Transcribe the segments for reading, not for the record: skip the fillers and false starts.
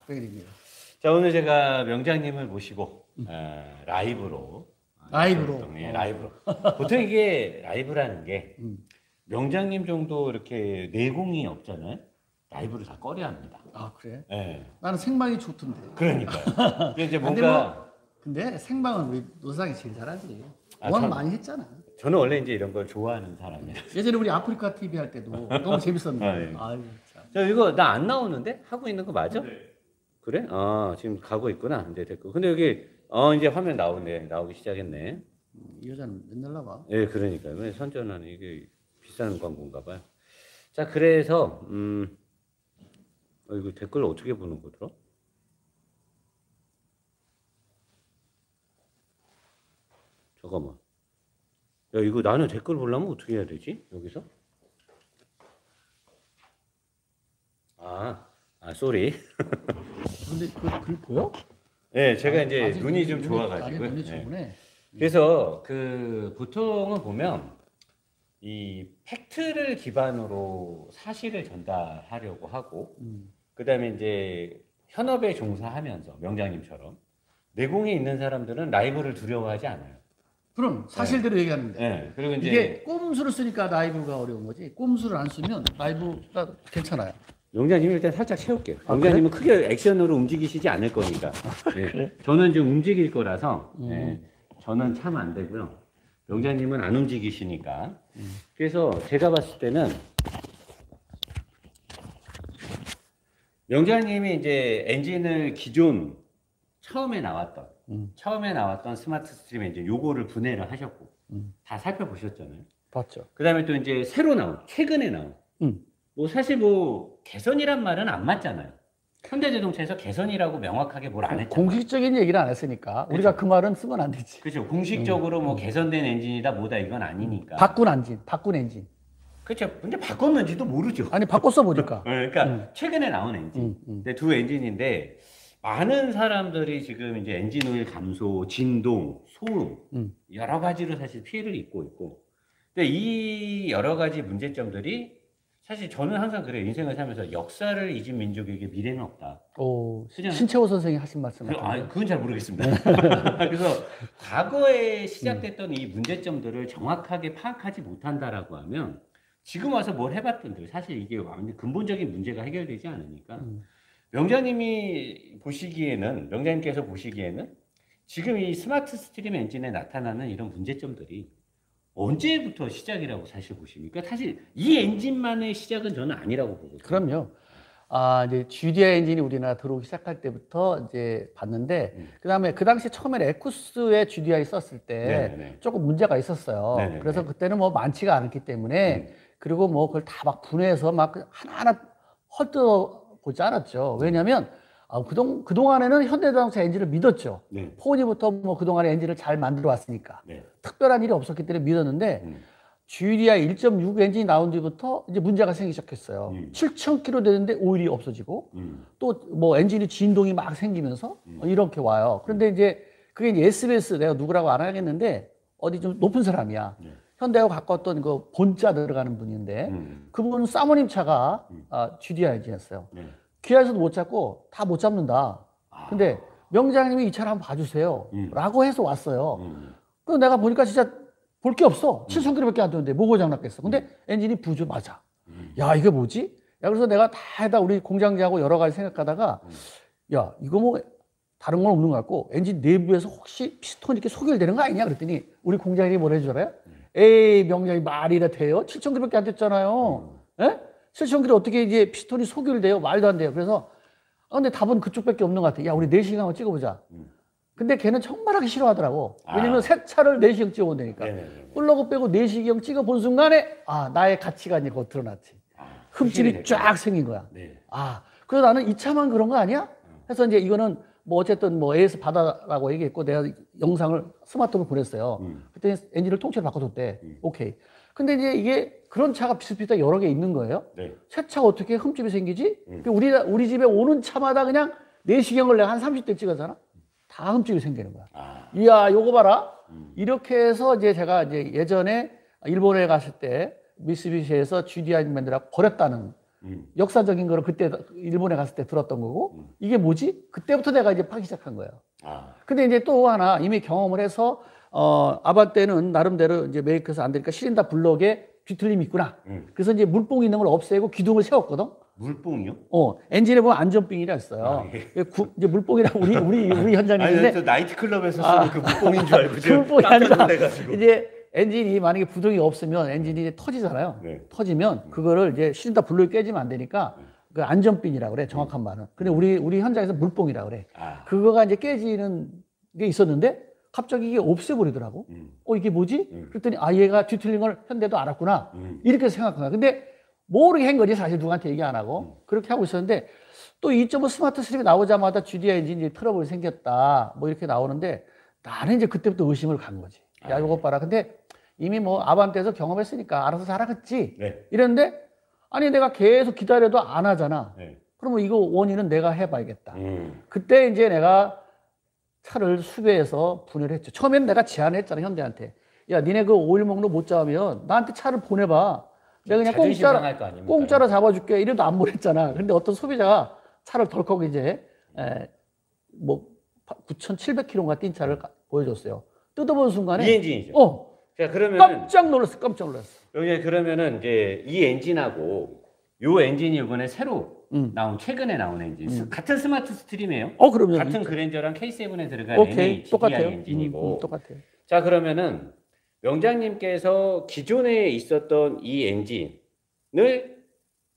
백일입니다. 자, 오늘 제가 명장님을 모시고 라이브로. 네, 라이브로. 보통 이게 라이브라는 게 명장님 정도 이렇게 내공이 없잖아요. 라이브를 다 꺼려 합니다. 아, 그래? 네. 나는 생방이 좋던데. 그러니까요. 이게 이제 근데 뭔가. 근데 생방은 우리 노상이 제일 잘하지. 아, 워낙 많이 했잖아. 저는 원래 이제 이런 걸 좋아하는 사람이에요. 예전에 우리 아프리카 TV 할 때도 너무 재밌었는데. 아, 예. 아유, 참. 자, 이거 나 안 나오는데? 하고 있는 거 맞아? 네. 그래? 아, 지금 가고 있구나. 이제 됐고. 근데 여기, 이제 화면 나오네. 나오기 시작했네. 이 여자는 맨날 나와. 예, 그러니까요. 왜 선전하는 이게 비싼 광고인가 봐요. 자, 그래서, 이거 댓글 어떻게 보는 거더라? 잠깐만. 야, 이거 나는 댓글 보려면 어떻게 해야 되지? 여기서? 쏘리. 근데 그 보여? 네, 제가 이제 아직 눈이 좀 아직 좋아가지고요. 눈이 네. 좋네. 그래서 보통은 보면 이 팩트를 기반으로 사실을 전달하려고 하고, 그다음에 이제 현업에 종사하면서 명장님처럼 내공이 있는 사람들은 라이브를 두려워하지 않아요. 그럼 사실대로 얘기하는데. 네, 그리고 이제 이게 꼼수를 쓰니까 라이브가 어려운 거지. 꼼수를 안 쓰면 라이브가 괜찮아요. 명장님 일단 살짝 채울게요. 명장님은 크게 액션으로 움직이시지 않을 거니까. 네. 그래? 저는 좀 움직일 거라서 저는 참 안 되고요. 명장님은 안 움직이시니까. 그래서 제가 봤을 때는 명장님이 이제 엔진을 기존 처음에 나왔던 스마트 스트림 엔진 요거를 분해를 하셨고 다 살펴보셨잖아요. 봤죠. 그다음에 또 이제 새로 나온 최근에 나온 뭐 사실 뭐 개선이란 말은 안 맞잖아요. 현대자동차에서 개선이라고 명확하게 뭘 안 했잖아요. 공식적인 얘기를 안 했으니까 우리가 그 말은 쓰면 안 되지. 그렇죠. 공식적으로 뭐 개선된 엔진이다 뭐다 이건 아니니까. 바꾼 엔진. 그렇죠. 근데 바꿨는지도 모르죠. 아니 바꿨어 보니까. 그러니까 최근에 나온 엔진. 근데 두 엔진인데 많은 사람들이 지금 이제 엔진 오일 감소, 진동, 소음 여러 가지로 사실 피해를 입고 있고. 근데 이 여러 가지 문제점들이 사실 저는 항상 그래요. 인생을 살면서 역사를 잊은 민족에게 미래는 없다. 오, 신채호 선생이 하신 말씀 같은데. 그건 잘 모르겠습니다. 그래서 과거에 시작됐던 이 문제점들을 정확하게 파악하지 못한다라고 하면 지금 와서 뭘 해봤던들 사실 이게 완전 근본적인 문제가 해결되지 않으니까 명장님께서 보시기에는 지금 이 스마트 스트림 엔진에 나타나는 이런 문제점들이 언제부터 시작이라고 사실 보십니까? 사실 이 엔진만의 시작은 저는 아니라고 보거든요. 그럼요. 이제 GDI 엔진이 우리나라 들어오기 시작할 때부터 이제 봤는데, 그 다음에 그 당시 처음에 에쿠스에 GDI 썼을 때 네네네. 조금 문제가 있었어요. 네네네. 그래서 그때는 뭐 많지가 않았기 때문에, 그리고 뭐 그걸 다 막 분해해서 막 하나하나 헐뜯어 보지 않았죠. 왜냐면, 그동안에는 현대자동차 엔진을 믿었죠. 네. 포니부터 뭐 그동안에 엔진을 잘 만들어 왔으니까. 네. 특별한 일이 없었기 때문에 믿었는데, GDI 1.6 엔진이 나온 뒤부터 이제 문제가 생기기 시작했어요. 7,000km 되는데 오일이 없어지고, 또 뭐 엔진이 진동이 막 생기면서 이렇게 와요. 그런데 이제 그게 이제 SBS, 내가 누구라고 안 하겠는데, 어디 좀 높은 사람이야. 현대하고 가까웠던 그 본자 들어가는 분인데, 그분은 사모님 차가 GDI 엔진이었어요. 기아에서도 못 잡고 다 못 잡는다. 근데 명장님이 이 차를 한번 봐주세요. 라고 해서 왔어요. 그래서 내가 보니까 진짜 볼 게 없어. 7,000km밖에 안 되는데 뭐 고장 났겠어. 근데 엔진이 부주 맞아. 야, 이게 뭐지? 야, 그래서 내가 다 해다 우리 공장장하고 여러 가지 생각하다가 야, 이거 뭐 다른 건 없는 것 같고 엔진 내부에서 혹시 피스톤 이렇게 소결되는 거 아니냐? 그랬더니 우리 공장장이 뭐라 해줄 알아요? 에이, 명장이 말이나 돼요? 7,000km밖에 안 됐잖아요. 예? 7,000km 어떻게 이제 피스톤이 소결돼요? 말도 안 돼요. 그래서 근데 답은 그쪽밖에 없는 것 같아. 야, 우리 내시경 한번 찍어보자. 근데 걔는 정말 하기 싫어하더라고. 왜냐면 새 차를 내시경 찍어본다니까. 플러그 빼고 내시경 찍어본 순간에 나의 가치관이 거기 드러났지. 흠집이 쫙 생긴 거야. 네. 그래서 나는 이 차만 그런 거 아니야? 해서 이제 이거는 뭐 어쨌든 뭐 AS 받아라고 얘기했고 내가 영상을 스마트폰으로 보냈어요. 그때 엔진을 통째로 바꿔줬대. 오케이. 근데 이제 이게 그런 차가 비슷비슷하게 여러 개 있는 거예요. 네. 새 차가 어떻게 흠집이 생기지? 우리 집에 오는 차마다 그냥 내시경을 내가 한 30대 찍었잖아. 다 흠집이 생기는 거야. 이야, 요거 봐라. 이렇게 해서 이제 제가 이제 예전에 일본에 갔을 때 미쓰비시에서 GDI 만들어 버렸다는 역사적인 거를 그때 일본에 갔을 때 들었던 거고 이게 뭐지? 그때부터 내가 이제 파기 시작한 거예요. 근데 이제 또 하나 이미 경험을 해서 아반떼는 나름대로 이제 메이커에서 안 되니까 시린다 블럭에 뒤틀림이 있구나. 그래서 이제 물뽕 있는 걸 없애고 기둥을 세웠거든. 물뽕이요? 엔진에 보면 안전빙이라 있어요. 이제 물뽕이라고 우리 현장인데. 아니, 나이트클럽에서 쓰는 그 물뽕인 줄 알고 그 물뽕이 아니라 놀래가지고. 이제 엔진이 만약에 부동이 없으면 엔진이 이제 터지잖아요. 터지면 그거를 이제 시린다 블록이 깨지면 안 되니까 그 안전핀이라고 그래, 정확한 말은. 근데 우리 현장에서 물뽕이라고 그래. 그거가 이제 깨지는 게 있었는데 갑자기 이게 없애버리더라고. 이게 뭐지? 그랬더니 얘가 뒤틀린 걸 현대도 알았구나. 이렇게 생각한 거야. 근데 모르게 한 거지, 사실 누구한테 얘기 안 하고. 그렇게 하고 있었는데 또 2.5 스마트 스트림이 나오자마자 GDI 엔진이 트러블이 생겼다. 뭐 이렇게 나오는데 나는 이제 그때부터 의심을 간 거지. 야, 이거 봐라. 근데 이미 뭐 아반떼에서 경험했으니까 알아서 잘하겠지. 이랬는데 아니 내가 계속 기다려도 안 하잖아. 그러면 이거 원인은 내가 해봐야겠다. 그때 이제 내가 차를 수배해서 분해를 했죠. 처음에는 내가 제안했잖아, 현대한테. 야, 니네 그 오일 목록 못 잡으면 나한테 차를 보내봐. 내가 그냥 공짜로 잡아줄게. 이래도 안 보냈잖아. 근데 어떤 소비자가 차를 덜컥 이제, 뭐, 9,700km인가 뛴 차를 보여줬어요. 뜯어본 순간에. 이 엔진이죠. 자, 그러면. 깜짝 놀랐어. 여기 그러면은 이제 이 엔진하고 요 엔진이 이번에 새로 최근에 나온 엔진. 같은 스마트 스트림이에요. 그럼요. 같은 그랜저랑 K7에 들어간 NHDI 똑같아요. 엔진이고. 똑같아요. 자, 그러면은 명장님께서 기존에 있었던 이 엔진을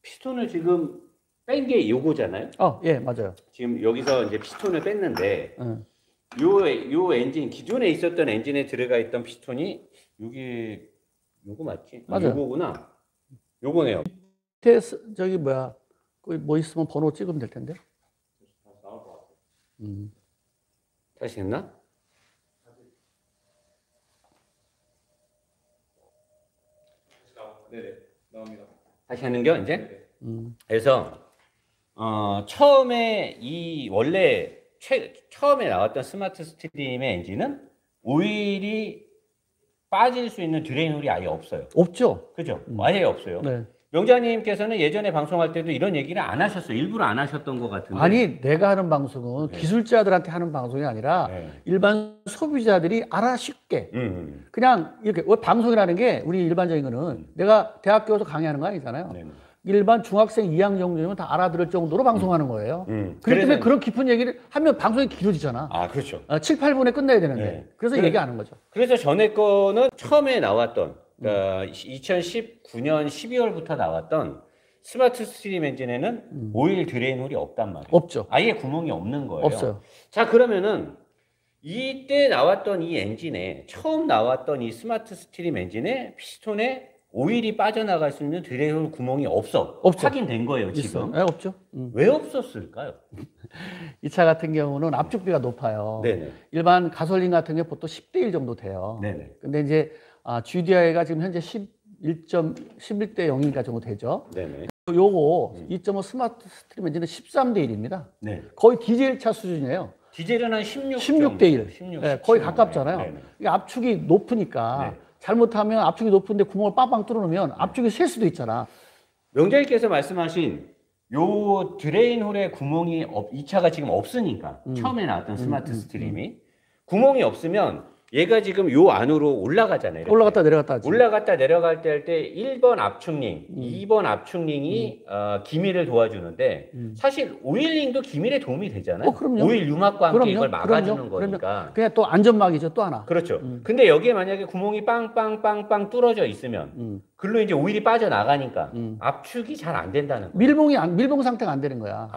피스톤을 지금 뺀 게 요거잖아요. 예, 맞아요. 지금 여기서 이제 피스톤을 뺐는데 요 엔진 기존에 있었던 엔진에 들어가 있던 피스톤이 요거 맞지? 맞아요. 요거구나. 요거네요. 저기 뭐야? 거기 뭐 있으면 번호 찍으면 될 텐데. 다시 했나? 네네, 나옵니다. 다시 하는 겨 이제? 그래서 처음에 처음에 나왔던 스마트 스트림의 엔진은 오일이 빠질 수 있는 드레인 홀이 아예 없어요. 없죠. 그죠? 아예 없어요. 네. 명장님께서는 예전에 방송할 때도 이런 얘기를 안 하셨어요. 일부러 안 하셨던 것 같은데. 아니, 내가 하는 방송은 기술자들한테 하는 방송이 아니라 일반 소비자들이 알아 쉽게 그냥 이렇게 방송이라는 게 우리 일반적인 거는 내가 대학교에서 강의하는 거 아니잖아요. 일반 중학생 2학년 정도면 다 알아들을 정도로 방송하는 거예요. 그렇기 때문에 그런 깊은 얘기를 하면 방송이 길어지잖아. 그렇죠. 7, 8분에 끝내야 되는데. 그래서 얘기 안 한 거죠. 그래서 전에 거는 처음에 나왔던 2019년 12월부터 나왔던 스마트 스트림 엔진에는 오일 드레인 홀이 없단 말이에요. 없죠. 아예 구멍이 없는 거예요. 없어요. 자, 그러면은 이때 나왔던 이 엔진에 처음 나왔던 이 스마트 스트림 엔진에 피스톤에 오일이 빠져나갈 수 있는 드레인 홀 구멍이 없죠. 확인된 거예요, 지금. 네, 없죠. 왜 없었을까요? 이 차 같은 경우는 압축비가 높아요. 네네. 일반 가솔린 같은 게 보통 10대 1 정도 돼요. 네네. 근데 이제 GDI가 지금 현재 11대 0인가 정도 되죠. 네네. 요거 2.5 스마트 스트림 엔진은 13대 1입니다. 네. 거의 디젤 차 수준이에요. 디젤은 한 16. 16대 1. 16, 네, 거의 17. 가깝잖아요. 네네. 이게 압축이 높으니까 잘못하면 압축이 높은데 구멍을 빵빵 뚫어놓으면 압축이 셀 수도 있잖아. 명장님께서 말씀하신 요 드레인 홀에 구멍이 이 차가 지금 없으니까 처음에 나왔던 스마트 스트림이 구멍이 없으면 얘가 지금 요 안으로 올라가잖아요. 이렇게. 올라갔다 내려갔다 하지. 올라갔다 내려갈 때 할 때 1번 압축링, 2번 압축링이 기미를 도와주는데 사실 오일링도 기밀에 도움이 되잖아요. 그럼요. 오일 유막과 함께 그럼요. 이걸 막아주는 그럼요. 거니까. 그냥 또 안전막이죠, 또 하나. 그렇죠. 근데 여기에 만약에 구멍이 빵빵빵빵 뚫어져 있으면 글로 이제 오일이 빠져나가니까 압축이 잘 안 된다는 거예요. 밀봉 상태가 안 되는 거야.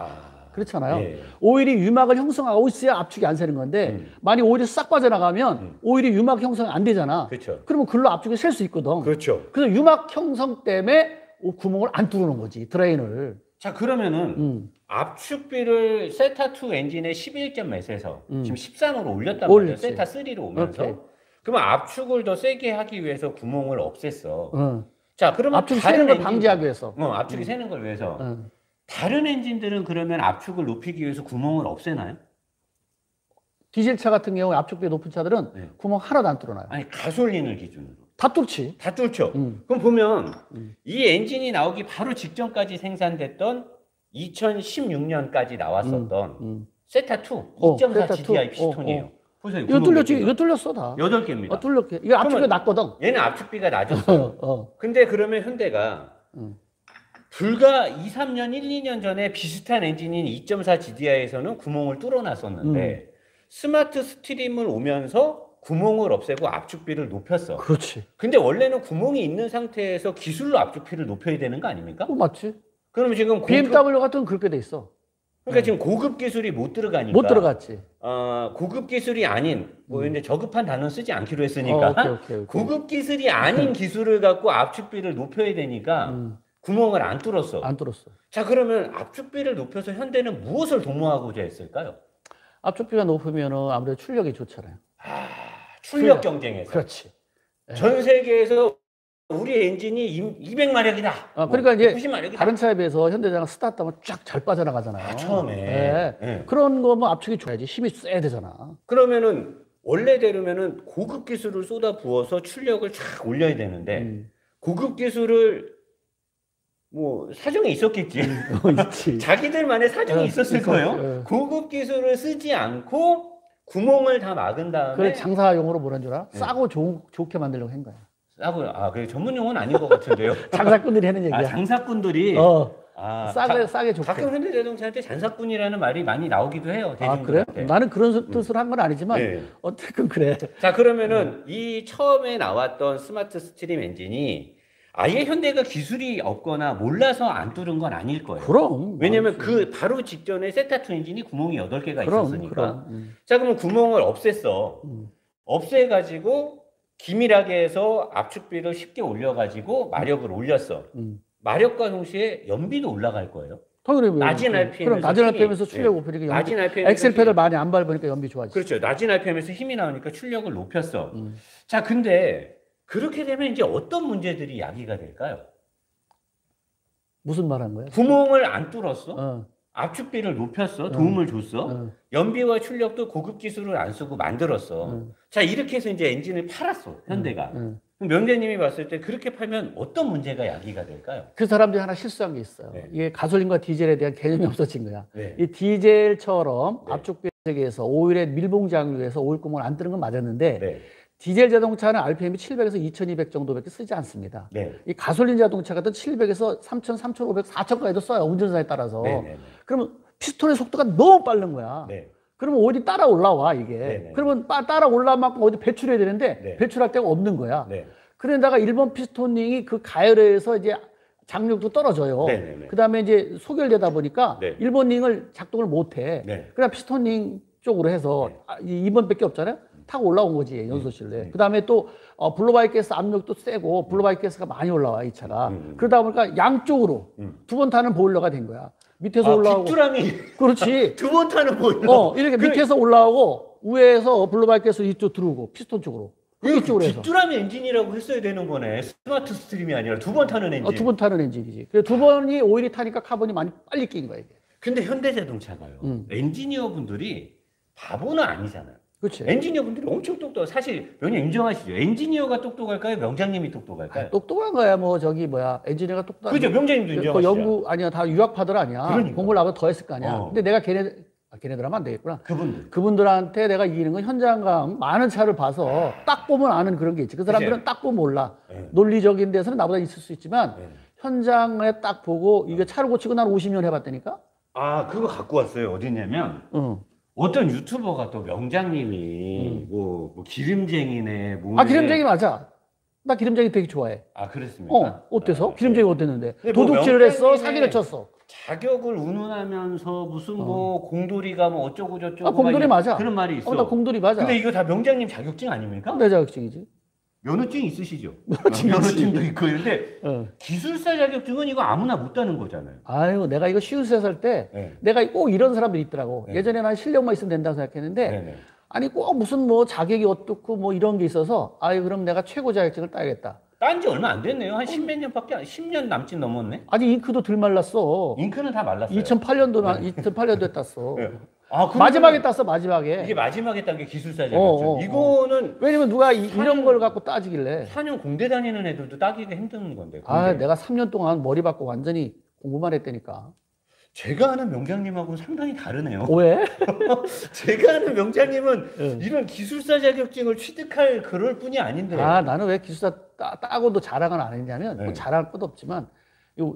그렇잖아요. 오일이 유막을 형성하고 있어야 압축이 안 새는 건데 만약 오일이 싹 빠져나가면 오일이 유막 형성이 안 되잖아. 그렇죠. 그러면 글로 압축이 셀 수 있거든. 그렇죠. 그래서 유막 형성 때문에 구멍을 안 뚫는 거지, 드레인을. 자, 그러면은 압축비를 세타2 엔진의 11점 몇에서 지금 13으로 올렸단 말이에요. 세타3로 오면서. 오케이. 그러면 압축을 더 세게 하기 위해서 구멍을 없앴어. 자, 그러면 압축이 새는 걸 방지하기 위해서. 압축이 새는 걸 위해서. 다른 엔진들은 그러면 압축을 높이기 위해서 구멍을 없애나요? 디젤차 같은 경우 압축비 높은 차들은 구멍 하나도 안 뚫어놔요. 아니, 가솔린을 기준으로. 다 뚫지. 다 뚫죠. 그럼 보면 이 엔진이 나오기 바로 직전까지 생산됐던 2016년까지 나왔었던 세타2 2.4 세타2. GDI 피스톤이에요. 보세요. 이거 뚫렸지. 이거 뚫렸어 다. 8개입니다. 뚫렸게. 이거 압축비가 낮거든. 얘는 압축비가 낮았어요. 근데 그러면 현대가 불과 2, 3년, 1, 2년 전에 비슷한 엔진인 2.4 GDI에서는 구멍을 뚫어놨었는데 스마트 스트림을 오면서 구멍을 없애고 압축비를 높였어. 그렇지. 근데 원래는 구멍이 있는 상태에서 기술로 압축비를 높여야 되는 거 아닙니까? 맞지. 그럼 지금 BMW 같은 건 그렇게 돼 있어. 그러니까 지금 고급 기술이 못 들어가니까. 못 들어갔지. 고급 기술이 아닌, 뭐, 근데 저급한 단어 쓰지 않기로 했으니까. 오케이. 고급 기술이 아닌 기술을 갖고 압축비를 높여야 되니까 구멍을 안 뚫었어. 안 뚫었어. 자, 그러면 압축비를 높여서 현대는 무엇을 도모하고자 했을까요? 압축비가 높으면 아무래도 출력이 좋잖아요. 출력 경쟁에서. 그렇지. 전 세계에서 우리 엔진이 200마력이다. 그러니까 이제 90마력이다. 다른 차에 비해서 현대자가 스타트 하면 쫙 잘 빠져나가잖아요. 처음에. 네. 그런 거 뭐 압축이 줘야지. 힘이 세야 되잖아. 그러면은 원래대로면은 고급 기술을 쏟아 부어서 출력을 쫙 올려야 되는데 고급 기술을 뭐 사정이 있었겠지. 있지. 자기들만의 사정이 있었을 거예요. 고급 기술을 쓰지 않고 구멍을 다 막은 다음에. 그래 장사용으로 뭐라는 줄 알아? 싸고 좋게 만들려고 한 거야. 싸고 그게 전문 용어는 아닌 것 같은데요. 장사꾼들이 하는 얘기야. 장사꾼들이. 싸게 좋게. 가끔 현대자동차한테 장사꾼이라는 말이 많이 나오기도 해요. 그래? 나는 그런 뜻을 한 건 아니지만 어쨌든 그래. 자, 그러면은 이 처음에 나왔던 스마트 스트림 엔진이 아예 현대가 기술이 없거나 몰라서 안 뚫은 건 아닐 거예요. 그럼. 왜냐면 그 바로 직전에 세타2 엔진이 구멍이 8개가 있었으니까. 그럼. 자, 그러면 구멍을 없앴어. 없애가지고 기밀하게 해서 압축비를 쉽게 올려가지고 마력을 올렸어. 마력과 동시에 연비도 올라갈 거예요. 당연히 낮은 RPM에서 그럼 낮은 RPM에서 출력 높이니까 낮은 RPM에서 엑셀 페달 많이 안 밟으니까 연비 좋아지지. 그렇죠. 낮은 RPM에서 힘이 나오니까 출력을 높였어. 자, 근데 그렇게 되면 이제 어떤 문제들이 야기가 될까요? 무슨 말 한 거야? 구멍을 안 뚫었어. 압축비를 높였어. 도움을 줬어. 연비와 출력도 고급 기술을 안 쓰고 만들었어. 자, 이렇게 해서 이제 엔진을 팔았어. 현대가. 그럼 명재님이 봤을 때 그렇게 팔면 어떤 문제가 야기가 될까요? 그 사람들이 하나 실수한 게 있어요. 네. 이게 가솔린과 디젤에 대한 개념이 없어진 거야. 네. 이 디젤처럼 압축비 세계에서 오일에 밀봉 장류에서 오일 구멍을 안 뜨는 건 맞았는데 디젤 자동차는 RPM이 700에서 2200 정도밖에 쓰지 않습니다. 이 가솔린 자동차 같은 700에서 3000, 3500, 4000까지도 써요. 운전사에 따라서. 그러면 피스톤의 속도가 너무 빠른 거야. 그러면 오일이 따라 올라와, 이게. 그러면 따라 올라온 만큼 어디 배출해야 되는데 배출할 데가 없는 거야. 그런데다가 일본 피스토닝이 그 가열에서 이제 장력도 떨어져요. 그 다음에 이제 소결되다 보니까 일본 링을 작동을 못 해. 그냥 피스토닝 쪽으로 해서 2번밖에 없잖아요. 타고 올라온 거지, 연소실에. 그 다음에 또 블로바이크 가스 압력도 세고 블로바이크 가스가 많이 올라와, 이 차가. 그러다 보니까 양쪽으로 두 번 타는 보일러가 된 거야. 밑에서 올라오고. 빗두랑이. 그렇지. 두 번 타는 보일러. 이렇게 밑에서 올라오고 위에서 블로바이크 가스 이쪽 들어오고 피스톤 쪽으로. 이쪽으로 해서. 빗두랑이 엔진이라고 했어야 되는 거네. 스마트 스트림이 아니라 두 번 타는 엔진. 두 번 타는 엔진이지. 그래서 두 번이 오일이 타니까 카본이 많이 빨리 낀 거야, 이게. 근데 현대자동차가요. 엔지니어 분들이 바보는 아니잖아요. 그렇지. 엔지니어 분들이 엄청 똑똑해. 사실 명님 인정하시죠? 엔지니어가 똑똑할까요? 명장님이 똑똑할까요? 똑똑한 거야. 뭐 저기 뭐야 엔지니어가 똑똑한. 그죠? 명장님도 인정하시죠? 연구 아니야. 다 유학파들 아니야. 그러니까. 공부를 나보다 더 했을 거 아니야. 근데 내가 걔네들 하면 안 되겠구나. 그분들한테 내가 이기는 건 현장감 많은 차를 봐서 딱 보면 아는 그런 게 있지. 그 사람들은 딱 보면 몰라. 논리적인 데서는 나보다 있을 수 있지만 현장에 딱 보고 이게 차를 고치고 난 50년 해봤다니까. 그거 갖고 왔어요. 어디냐면 어떤 유튜버가 또 명장님이 뭐 기름쟁이네. 기름쟁이 맞아. 나 기름쟁이 되게 좋아해. 그랬습니까? 어때서? 기름쟁이 어땠는데? 뭐 도둑질을 했어? 사기를 쳤어? 자격을 운운하면서 무슨 뭐 공돌이가 뭐 어쩌고 저쩌고. 공돌이 맞아. 그런 말이 있어. 나 공돌이 맞아. 근데 이거 다 명장님 자격증 아닙니까? 내 자격증이지. 면허증 있으시죠? 면허증도 있고 있는데 기술사 자격증은 이거 아무나 못 따는 거잖아요. 아유, 내가 이거 시우스에 살 때 내가 꼭 이런 사람들이 있더라고. 예전에 난 실력만 있으면 된다고 생각했는데 아니 꼭 무슨 뭐 자격이 어떻고 뭐 이런 게 있어서 그럼 내가 최고 자격증을 따야겠다. 딴 지 얼마 안 됐네요. 한 10몇 년밖에 10년 남짓 넘었네. 아니 잉크도 덜 말랐어. 잉크는 다 말랐어요. 2008년도에 땄어. 마지막에 땄어, 마지막에. 이게 마지막에 딴 게 기술사 자격증. 이거는 왜냐면 누가 이런 걸 갖고 따지길래. 4년 공대 다니는 애들도 따기가 힘든 건데. 아, 내가 3년 동안 머리 받고 완전히 공부만 했다니까. 제가 아는 명장님하고는 상당히 다르네요. 왜? 제가 아는 명장님은 이런 기술사 자격증을 취득할 그럴 뿐이 아닌데. 아, 나는 왜 기술사 따고도 자랑을 안 했냐면, 뭐 자랑할 것도 없지만,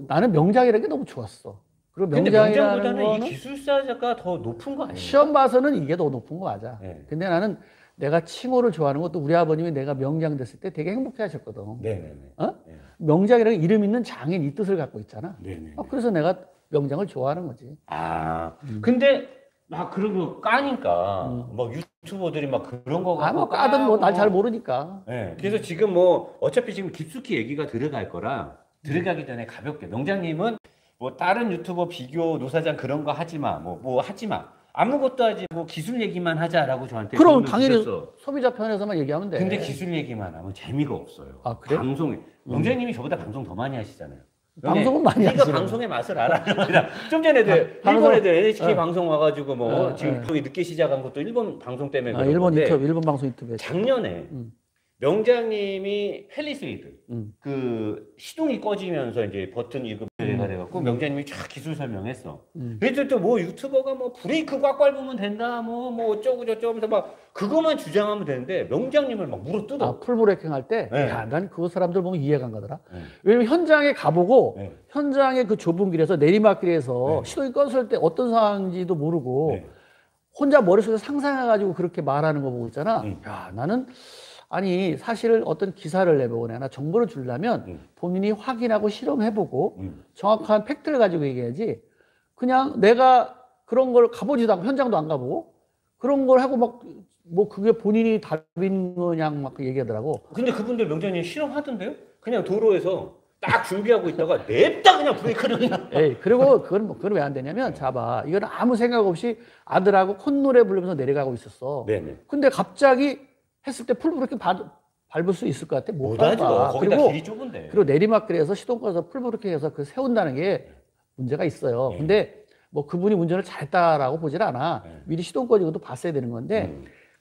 나는 명장이라는 게 너무 좋았어. 그리고 근데 명장이라는 명장보다는 거는 이 기술사가 더 높은 거 아니에요? 시험 봐서는 이게 더 높은 거 맞아. 네. 근데 나는 내가 칭호를 좋아하는 것도 우리 아버님이 내가 명장 됐을 때 되게 행복해 하셨거든. 네네네. 어? 네. 명장이라는 이름 있는 장인 이 뜻을 갖고 있잖아. 네네. 그래서 내가 명장을 좋아하는 거지. 아, 근데 막 그런 거 까니까 막 유튜버들이 막 그런 거 뭐 까든 뭐 날 잘 모르니까. 네. 그래서 지금 뭐 어차피 지금 깊숙이 얘기가 들어갈 거라 들어가기 전에 가볍게 명장님은 뭐 다른 유튜버 비교 노사장 그런 거 하지 마. 뭐 하지 마. 아무것도 하지 뭐 기술 얘기만 하자라고 저한테 그럼 당연히 주셨어. 소비자 편에서만 얘기하면 돼. 근데 기술 얘기만 하면 재미가 없어요. 아, 그래? 방송에 명장님이 저보다 방송 더 많이 하시잖아요. 방송은 많이 하시죠. 네가 방송의 맛을 알아. 좀 전에도 일본 애들 NHK 방송 와가지고 뭐 지금 거기 늦게 시작한 것도 일본 방송 때문에 그런 일본 건데 유튜브, 일본 방송 유튜브에 작년에 명장님이 펠리세이드 그 시동이 꺼지면서 이제 버튼 이거 돼갖고 명장님이 쫙 기술 설명했어. 그래서 또 뭐 유튜버가 뭐 브레이크 꽉 밟으면 된다 뭐 어쩌고 저쩌고 하면서 막 그것만 주장하면 되는데 명장님을 막 물어뜯어. 풀브레이킹 할 때, 네. 야, 난 그 사람들 보면 이해가 안 가더라. 왜냐면 현장에 가보고, 현장의 그 좁은 길에서 내리막길에서 시동이 꺼졌을 때 어떤 상황인지도 모르고, 혼자 머릿속에 상상해가지고 그렇게 말하는 거 보고 있잖아. 야, 나는, 아니, 사실 어떤 기사를 내보거나 정보를 주려면 본인이 확인하고 실험해보고 정확한 팩트를 가지고 얘기해야지, 그냥 내가 그런 걸 가보지도 않고 현장도 안 가보고 그런 걸 하고 막 뭐 그게 본인이 답인 거냐 막 얘기하더라고. 근데 그분들 명장님 실험하던데요? 그냥 도로에서 딱 준비하고 있다가 냅다 그냥 브레이크를 그냥. 에이, 그리고 그건 왜 안 되냐면 자봐. 이거는 아무 생각 없이 아들하고 콧노래 부르면서 내려가고 있었어. 네네. 근데 갑자기 했을 때 풀브레이크 밟을 수 있을 것 같아? 못 하죠. 밟아. 거기다 그리고 길이 좁은데. 그리고 내리막길에서 시동 꺼서 풀브레이크해서 그 세운다는 게 문제가 있어요. 근데 뭐 그분이 운전을 잘했다라고 보질 않아. 미리 시동 꺼지고도 봤어야 되는 건데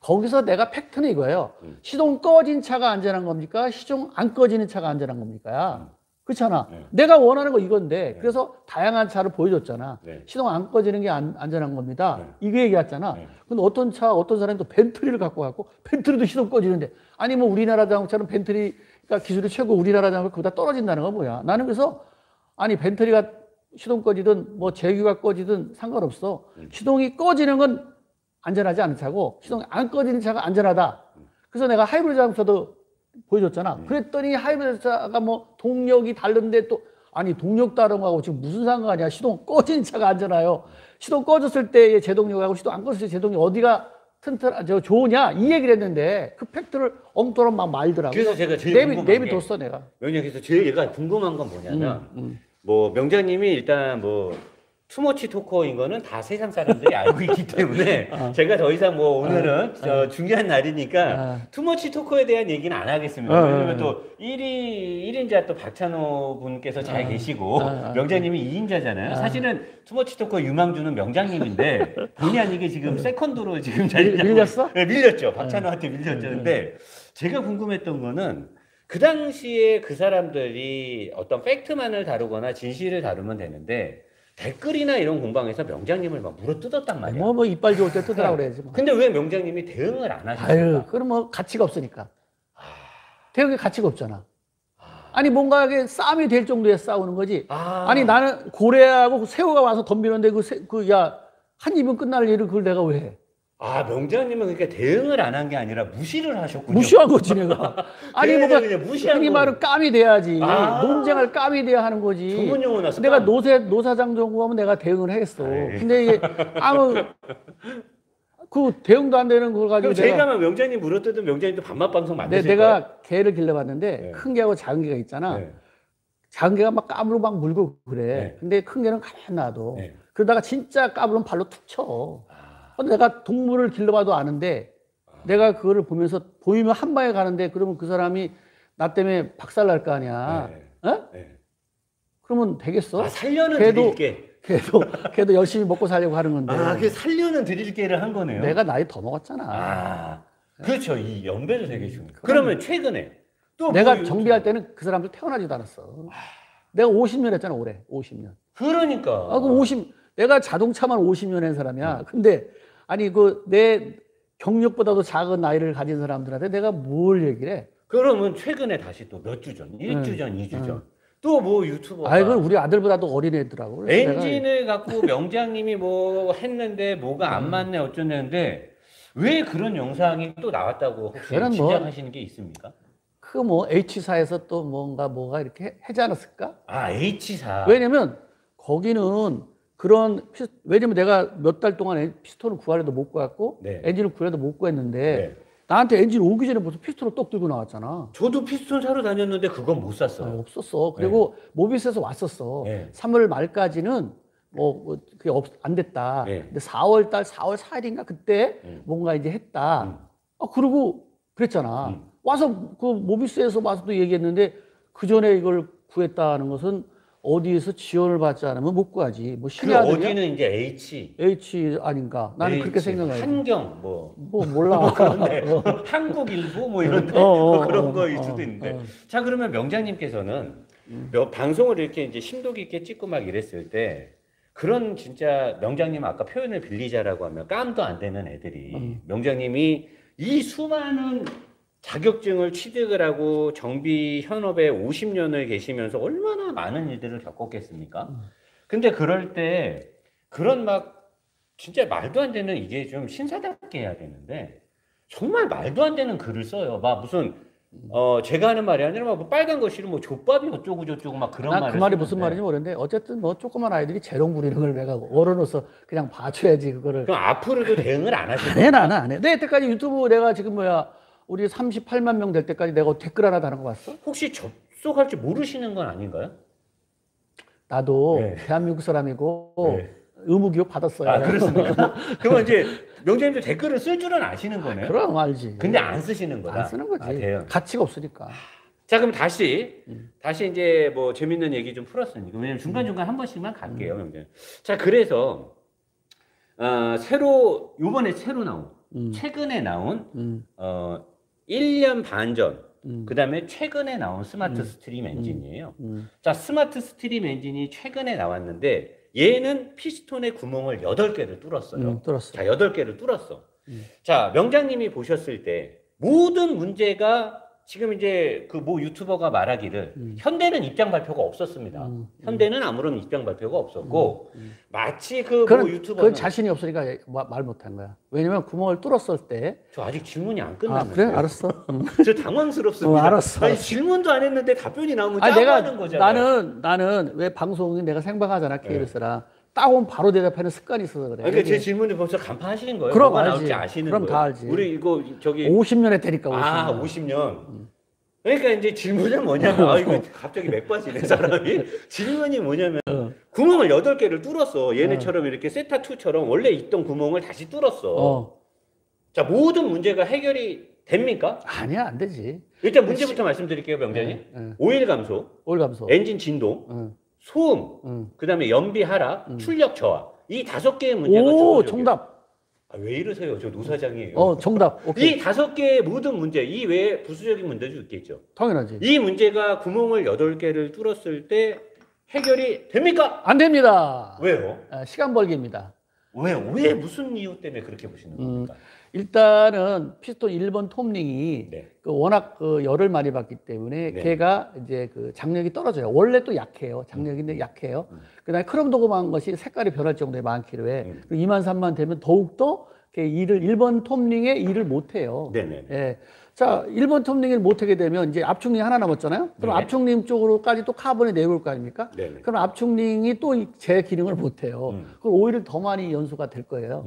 거기서 내가 팩트는 이거예요. 시동 꺼진 차가 안전한 겁니까? 시동 안 꺼지는 차가 안전한 겁니까? 그렇잖아. 내가 원하는 거 이건데 그래서 다양한 차를 보여줬잖아. 시동 안 꺼지는 게 안전한 겁니다. 이거 얘기했잖아. 근데 어떤 사람이 또 벤틀리를 갖고 갔고 벤틀리도 시동 꺼지는데 아니 뭐 우리나라 자동차는 벤틀리가 기술이 최고 우리나라 자동차 그보다 떨어진다는 건 뭐야. 나는 그래서 아니 벤틀리가 시동 꺼지든 뭐 제규가 꺼지든 상관없어. 시동이 꺼지는 건 안전하지 않은 차고 시동이 안 꺼지는 차가 안전하다. 그래서 내가 하이브리드 자동차도 보여줬잖아. 그랬더니 하이브리드 차가 뭐 동력이 다른데 또 아니 동력 다른 거하고 지금 무슨 상관이야. 시동 꺼진 차가 안전해요. 시동 꺼졌을 때의 제동력하고 시동 안 꺼졌을 때 제동력 어디가 좋으냐 이 얘기를 했는데 그 팩트를 엉터럼 막 말더라고. 그래서 제가 제일 궁금한 게 내비뒀어 내가. 명장님께서 제일 얘가 궁금한 건 뭐냐면 뭐 명장님이 일단 뭐 투머치 토커인 거는 다 세상 사람들이 알고 있기 때문에 제가 더 이상 뭐 오늘은 중요한 날이니까 투머치 토커에 대한 얘기는 안 하겠습니다. 왜냐면 또 1인자 또 박찬호 분께서 잘 계시고 명장님이 2인자잖아요. 사실은 투머치 토커 유망주는 명장님인데 본의 아니게 지금 세컨드로 지금 자리 잡고 밀렸어? 네, 밀렸죠. 박찬호한테 밀렸죠. 근데 제가 궁금했던 거는 그 당시에 그 사람들이 어떤 팩트만을 다루거나 진실을 다루면 되는데 댓글이나 이런 공방에서 명장님을 막 물어뜯었단 말이야. 뭐 이빨 좋을 때 뜯으라고 그래야지. 뭐. 근데 왜 명장님이 대응을 안 하셨을까? 아유, 그럼 뭐 가치가 없으니까. 대응의 가치가 없잖아. 아니 뭔가 싸움이 될 정도에 싸우는 거지. 아니 나는 고래하고 새우가 와서 덤비는데 한 입은 끝날 일을 그걸 내가 왜 해? 명장님은 그러니까 대응을 안 한 게 아니라 무시를 하셨군요. 무시한 거지 내가. 아니 뭔가 무시한 흔히 말은 깜이 돼야지. 논쟁할 깜이 돼야 하는 거지. 전문 용어 나서 내가 노사장 정도하면 내가 대응을 하겠어. 근데 이게 그 대응도 안 되는 걸 가지고 제가 명장님 물어뜯은 명장님도 반맛 방송 만드실 거예요? 내가 개를 길러봤는데 큰 개하고 작은 개가 있잖아. 작은 개가 막 까불고 막 물고 그래. 근데 큰 개는 가만히 놔둬. 그러다가 진짜 까불면 발로 툭 쳐. 내가 동물을 길러봐도 아는데 내가 그거를 보면서 보이면 한 방에 가는데 그러면 그 사람이 나 때문에 박살날 거 아니야. 그러면 되겠어? 살려는 드릴게. 걔도 열심히 먹고 살려고 하는 건데. 아, 그 살려는 드릴게를 한 거네요. 내가 나이 더 먹었잖아. 아, 그렇죠. 이 연배도 되게 중요해요. 그러면 최근에 또 내가 뭐 정비할 때는 그 사람들 태어나지도 않았어. 내가 50년 했잖아, 올해. 50년. 그러니까. 아, 그럼 50, 내가 자동차만 50년 한 사람이야. 근데, 아니, 내 경력보다도 작은 나이를 가진 사람들한테 내가 뭘 얘기를 해? 그러면 최근에 다시 또 몇 주 전, 1주 전, 2주 전. 또 뭐 유튜버가. 아, 이건 우리 아들보다도 어린 애더라고. 그래서 엔진을 갖고 명장님이 뭐 했는데 뭐가 안 맞네 어쩌는데 왜 그런 영상이 또 나왔다고 혹시 그거는 짐작하시는 게 있습니까? 그 H사에서 또 뭐가 이렇게 하지 않았을까? 아, H사. 왜냐면 거기는 왜냐면 내가 몇 달 동안 피스톤을 구하려도 못 구했고, 네. 엔진을 구해도 못 구했는데, 네. 나한테 엔진 오기 전에 무슨 피스톤을 똑 들고 나왔잖아. 저도 피스톤 사러 다녔는데 그건 못 샀어요. 없었어. 그리고 모비스에서 왔었어. 네. 3월 말까지는 그게 안 됐다. 네. 근데 4월 4일인가 그때 뭔가 이제 했다. 그러고 그랬잖아. 와서 그 모비스에서 와서도 얘기했는데 그 전에 이걸 구했다는 것은 어디에서 지원을 받지 않으면 못 구하지. 뭐 그 어디는 이제 H 아닌가? 나는 그렇게 생각해요. 한경 몰라. 한국일보 뭐 이런 그런 거일 수도 있는데. 자, 그러면 명장님께서는 방송을 이렇게 이제 심도 깊게 찍고 막 이랬을 때 그런 진짜 명장님 아까 표현을 빌리자라고 하면 깜도 안 되는 애들이 명장님이 이 수많은 자격증을 취득을 하고 정비 현업에 50년을 계시면서 얼마나 많은 일들을 겪었겠습니까? 근데 그럴 때 그런 막 진짜 말도 안 되는 이게 좀 신사답게 해야 되는데 정말 말도 안 되는 글을 써요. 막 무슨 제가 하는 말이 아니라 막 뭐 빨간 거 싫으면 뭐 족밥이 어쩌고 저쩌고 막 그런 말을 그 말이 무슨 말인지 모르는데 어쨌든 뭐 조그만 아이들이 재롱 부리는 걸 내가 어른으로서 그냥 봐줘야지 그거를. 그럼 앞으로도 대응을 안 하시나요? 안 해, 나는 안 해. 내 여태까지 유튜브 내가 지금 우리 38만 명 될 때까지 내가 댓글 하나 다는 거 봤어? 혹시 접속할 줄 모르시는 건 아닌가요? 나도 대한민국 사람이고 의무교육 받았어요. 아, 그렇습니까? 그러면 이제 명장님도 댓글을 쓸 줄은 아시는 거네요? 그럼 알지. 근데 안 쓰시는 거다? 안 쓰는 거지. 대응. 가치가 없으니까. 자, 그럼 다시 이제 뭐 재밌는 얘기 좀 풀었으니까. 왜냐면 중간중간 한 번씩만 갈게요, 명장님. 자, 그래서, 요번에 새로 나온, 최근에 나온, 1년 반 전, 그 다음에 최근에 나온 스마트 스트림 엔진이에요. 자, 스마트 스트림 엔진이 최근에 나왔는데, 얘는 피스톤의 구멍을 8개를 뚫었어요. 뚫었어. 자, 8개를 뚫었어. 자, 명장님이 보셨을 때, 모든 문제가 지금 이제 그 모 유튜버가 말하기를 현대는 입장 발표가 없었습니다. 현대는 아무런 입장 발표가 없었고 마치 그 모 유튜버는 그 자신이 없으니까 말 못한 거야. 왜냐면 구멍을 뚫었을 때. 저 아직 질문이 안 끝났는데. 그래? 알았어. 저 당황스럽습니다. 알았어. 아니, 질문도 안 했는데 답변이 나오면 짜고 하는 거잖아요. 나는 왜 방송이 내가 생방하잖아, KBS랑. 따오면 바로 대답하는 습관이 있어서 그래. 그러니까 제 질문을 벌써 간파하시는 거예요? 그럼 뭐가 알지. 나올지 아시는 그럼 거예요? 다 알지. 우리 이거 저기 50년 했다니까. 50년. 아, 50년. 그러니까 이제 질문은 뭐냐면 이거 갑자기 맥빠지네 사람이. 질문이 뭐냐면 구멍을 8개를 뚫었어. 얘네처럼 이렇게 세타2처럼 원래 있던 구멍을 다시 뚫었어. 자, 모든 문제가 해결이 됩니까? 아니야, 안 되지. 일단 문제부터 말씀드릴게요, 명장님. 오일 감소, 엔진 진동, 소음, 그다음에 연비 하락, 출력 저하. 이 5개의 문제가 정답. 왜 이러세요? 저 노사장이에요. 정답. 오케이. 이 5개의 모든 문제, 이 외에 부수적인 문제도 있겠죠. 당연하지. 이 문제가 구멍을 8개를 뚫었을 때 해결이 됩니까? 안 됩니다. 왜요? 시간 벌기입니다. 왜 무슨 이유 때문에 그렇게 보시는 겁니까? 일단은 피스톤 1번 톱링이 워낙 열을 많이 받기 때문에 걔가 이제 그 장력이 떨어져요. 원래 또 약해요. 장력인데 약해요. 그다음에 크롬도금한 것이 색깔이 변할 정도의 많기로 해. 그리고 2만 3만 되면 더욱더 1번 톱링에 일을 못 해요. 예. 자, 1번 톱링을 못 하게 되면 이제 압축링 하나 남았잖아요. 그럼 압축링 쪽으로까지 또 카본이 내려올 거 아닙니까? 그럼 압축링이 또 제 기능을 못 해요. 그럼 오일을 더 많이 연소가 될 거예요.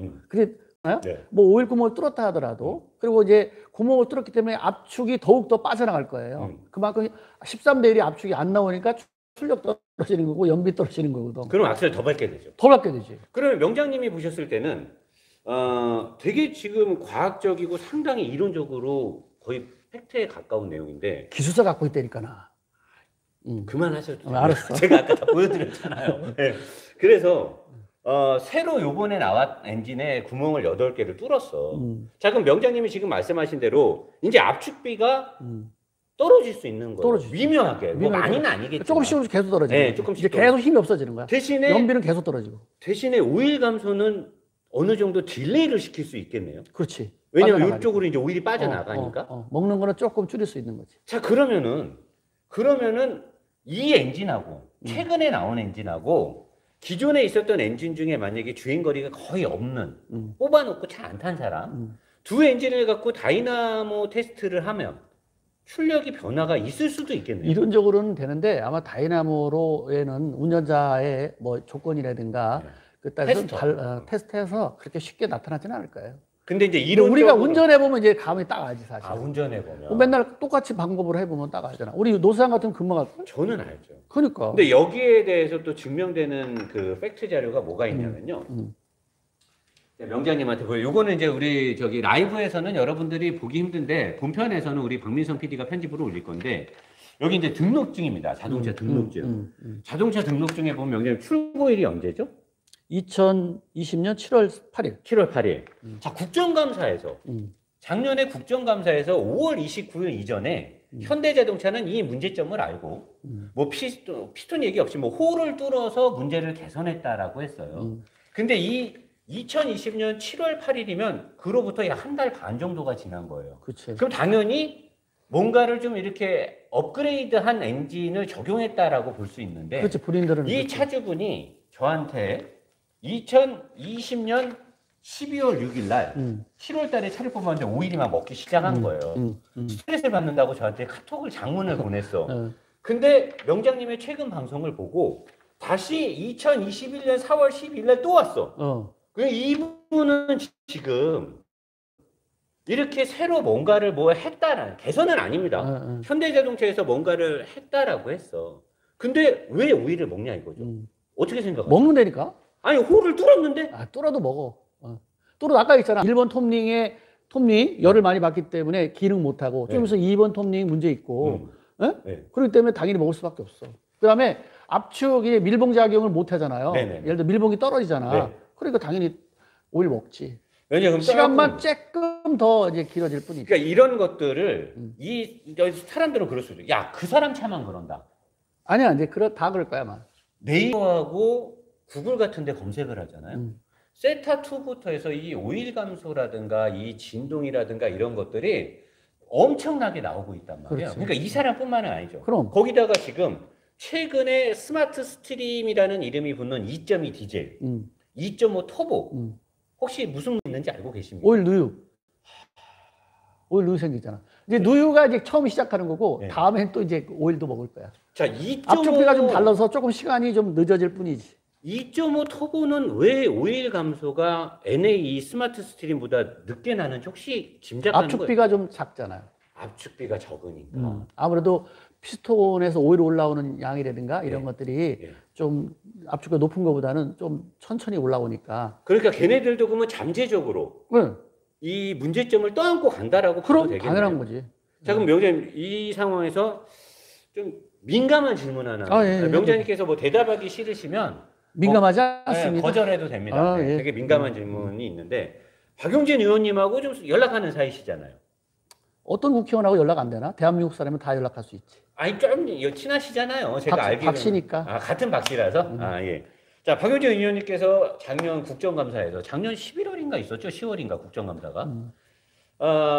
뭐 오일 구멍을 뚫었다 하더라도 그리고 이제 구멍을 뚫었기 때문에 압축이 더욱더 빠져나갈 거예요. 그만큼 13대 1이 압축이 안 나오니까 출력 떨어지는 거고 연비 떨어지는 거거든. 그럼 악셀 더 밟게 되죠. 더 밟게 되지. 그러면 명장님이 보셨을 때는 되게 지금 과학적이고 상당히 이론적으로 거의 팩트에 가까운 내용인데 기술사 갖고 있다니까 나. 그만하셔도 돼요. 알았어. 제가 아까 다 보여드렸잖아요. 네. 그래서 새로 요번에 나왔 엔진에 구멍을 8개를 뚫었어. 자, 그럼 명장님이 지금 말씀하신 대로 이제 압축비가 떨어질 수 있는 거예요. 떨어지죠. 미묘하게. 뭐 많이는 아니겠지만. 조금씩 계속 떨어지고. 네, 조금씩 이제 계속 힘이 없어지는 거야. 대신에 연비는 계속 떨어지고. 대신에 오일 감소는 어느 정도 딜레이를 시킬 수 있겠네요. 그렇지. 왜냐면 이쪽으로 이제 오일이 빠져나가니까. 먹는 거는 조금 줄일 수 있는 거지. 자, 그러면은 이 엔진하고 최근에 나온 엔진하고 기존에 있었던 엔진 중에 만약에 주행거리가 거의 없는 뽑아놓고 차 안 탄 사람 두 엔진을 갖고 다이나모 테스트를 하면 출력이 변화가 있을 수도 있겠네요. 이론적으로는 되는데 아마 다이나모로에는 운전자의 뭐 조건이라든가 테스트해서 그렇게 쉽게 나타나지는 않을 거예요. 근데 이제 우리가 운전해 보면 이제 감이 딱 알지 사실. 아, 운전해 보면 맨날 똑같이 방법으로 해보면 딱 알잖아. 우리 노사장 같은 금방 알걸? 저는 알죠. 그러니까. 근데 여기에 대해서 또 증명되는 그 팩트 자료가 뭐가 있냐면요. 명장님한테 보여. 요거는 이제 우리 저기 라이브에서는 여러분들이 보기 힘든데 본편에서는 우리 박민성 PD가 편집으로 올릴 건데 여기 이제 등록증입니다. 자동차 등록증. 자동차 등록증에 보면 명장님 출고일이 언제죠? 2020년 7월 8일. 7월 8일. 자, 국정감사에서 작년에 국정감사에서 5월 29일 이전에 현대자동차는 이 문제점을 알고 뭐 피스톤 얘기 없이 뭐 홀을 뚫어서 문제를 개선했다라고 했어요. 근데 이 2020년 7월 8일이면 그로부터 약 한 달 반 정도가 지난 거예요. 그치. 그럼 당연히 뭔가를 좀 이렇게 업그레이드한 엔진을 적용했다라고 볼 수 있는데 그렇지. 본인들은 이 차주분이 저한테 2020년 12월 6일 날 7월 달에 차를 뽑았는데 오일이 막 먹기 시작한 거예요. 스트레스를 받는다고 저한테 카톡을 장문을 보냈어. 근데 명장님의 최근 방송을 보고 다시 2021년 4월 12일 날 또 왔어. 그럼 이분은 지금 이렇게 새로 뭔가를 뭐 했다라는 개선은 아닙니다. 현대자동차에서 뭔가를 했다라고 했어. 근데 왜 오일을 먹냐 이거죠. 어떻게 생각하세요? 먹는다니까? 아니 홀을 뚫었는데? 아, 뚫어도 먹어. 뚫어도 아까 있잖아. 1번 톱닝 열을 많이 받기 때문에 기능 못하고 좀 있어 2번 톱닝 문제 있고 네. 그렇기 때문에 당연히 먹을 수밖에 없어. 그 다음에 압축이 밀봉작용을 못 하잖아요. 네네. 예를 들어 밀봉이 떨어지잖아. 네. 그러니까 당연히 오일 먹지. 왜냐면 시간만 조금 더 이제 길어질 뿐이지. 그러니까 이런 것들을 사람들은 그럴 수도 있어. 야, 그 사람 차만 그런다. 아니야, 이제 다 그럴 거야, 아마. 네이버하고 구글 같은 데 검색을 하잖아요. 세타2부터 해서 이 오일 감소라든가 이 진동이라든가 이런 것들이 엄청나게 나오고 있단 말이에요. 그렇지. 그러니까 이 사람뿐만은 아니죠. 그럼. 거기다가 지금 최근에 스마트 스트림이라는 이름이 붙는 2.2 디젤, 2.5 터보 혹시 무슨 있는지 알고 계십니까? 오일 누유 생기잖아. 이제 누유가 이제 처음 시작하는 거고 네. 다음엔 또 이제 오일도 먹을 거야. 자, 2.5 압축비가 좀 달라서 조금 시간이 좀 늦어질 뿐이지. 2.5 터보는 왜 오일 감소가 NA 스마트 스트림보다 늦게 나는지 혹시 짐작하는 거예요? 압축비가 좀 작잖아요. 압축비가 적으니까. 아무래도 피스톤에서 오일 올라오는 양이라든가 이런 것들이 좀 압축비가 높은 것보다는 좀 천천히 올라오니까. 그러니까 걔네들도 그러면 잠재적으로 이 문제점을 떠안고 간다라고 봐도 그럼 되겠네요. 당연한 거지. 자, 그럼 명장님 이 상황에서 좀 민감한 질문 하나. 예. 명장님께서 뭐 대답하기 싫으시면 민감하지 않습니다. 거절해도 됩니다. 예. 되게 민감한 질문이 있는데 박용진 의원님하고 좀 연락하는 사이시잖아요. 어떤 국회의원하고 연락 안 되나? 대한민국 사람은 다 연락할 수 있지. 아니 좀 친하시잖아요. 제가 알기로는. 박씨니까. 아, 같은 박씨라서? 아, 예. 자, 박용진 의원님께서 작년 국정감사에서 작년 11월인가 있었죠? 10월인가 국정감사가.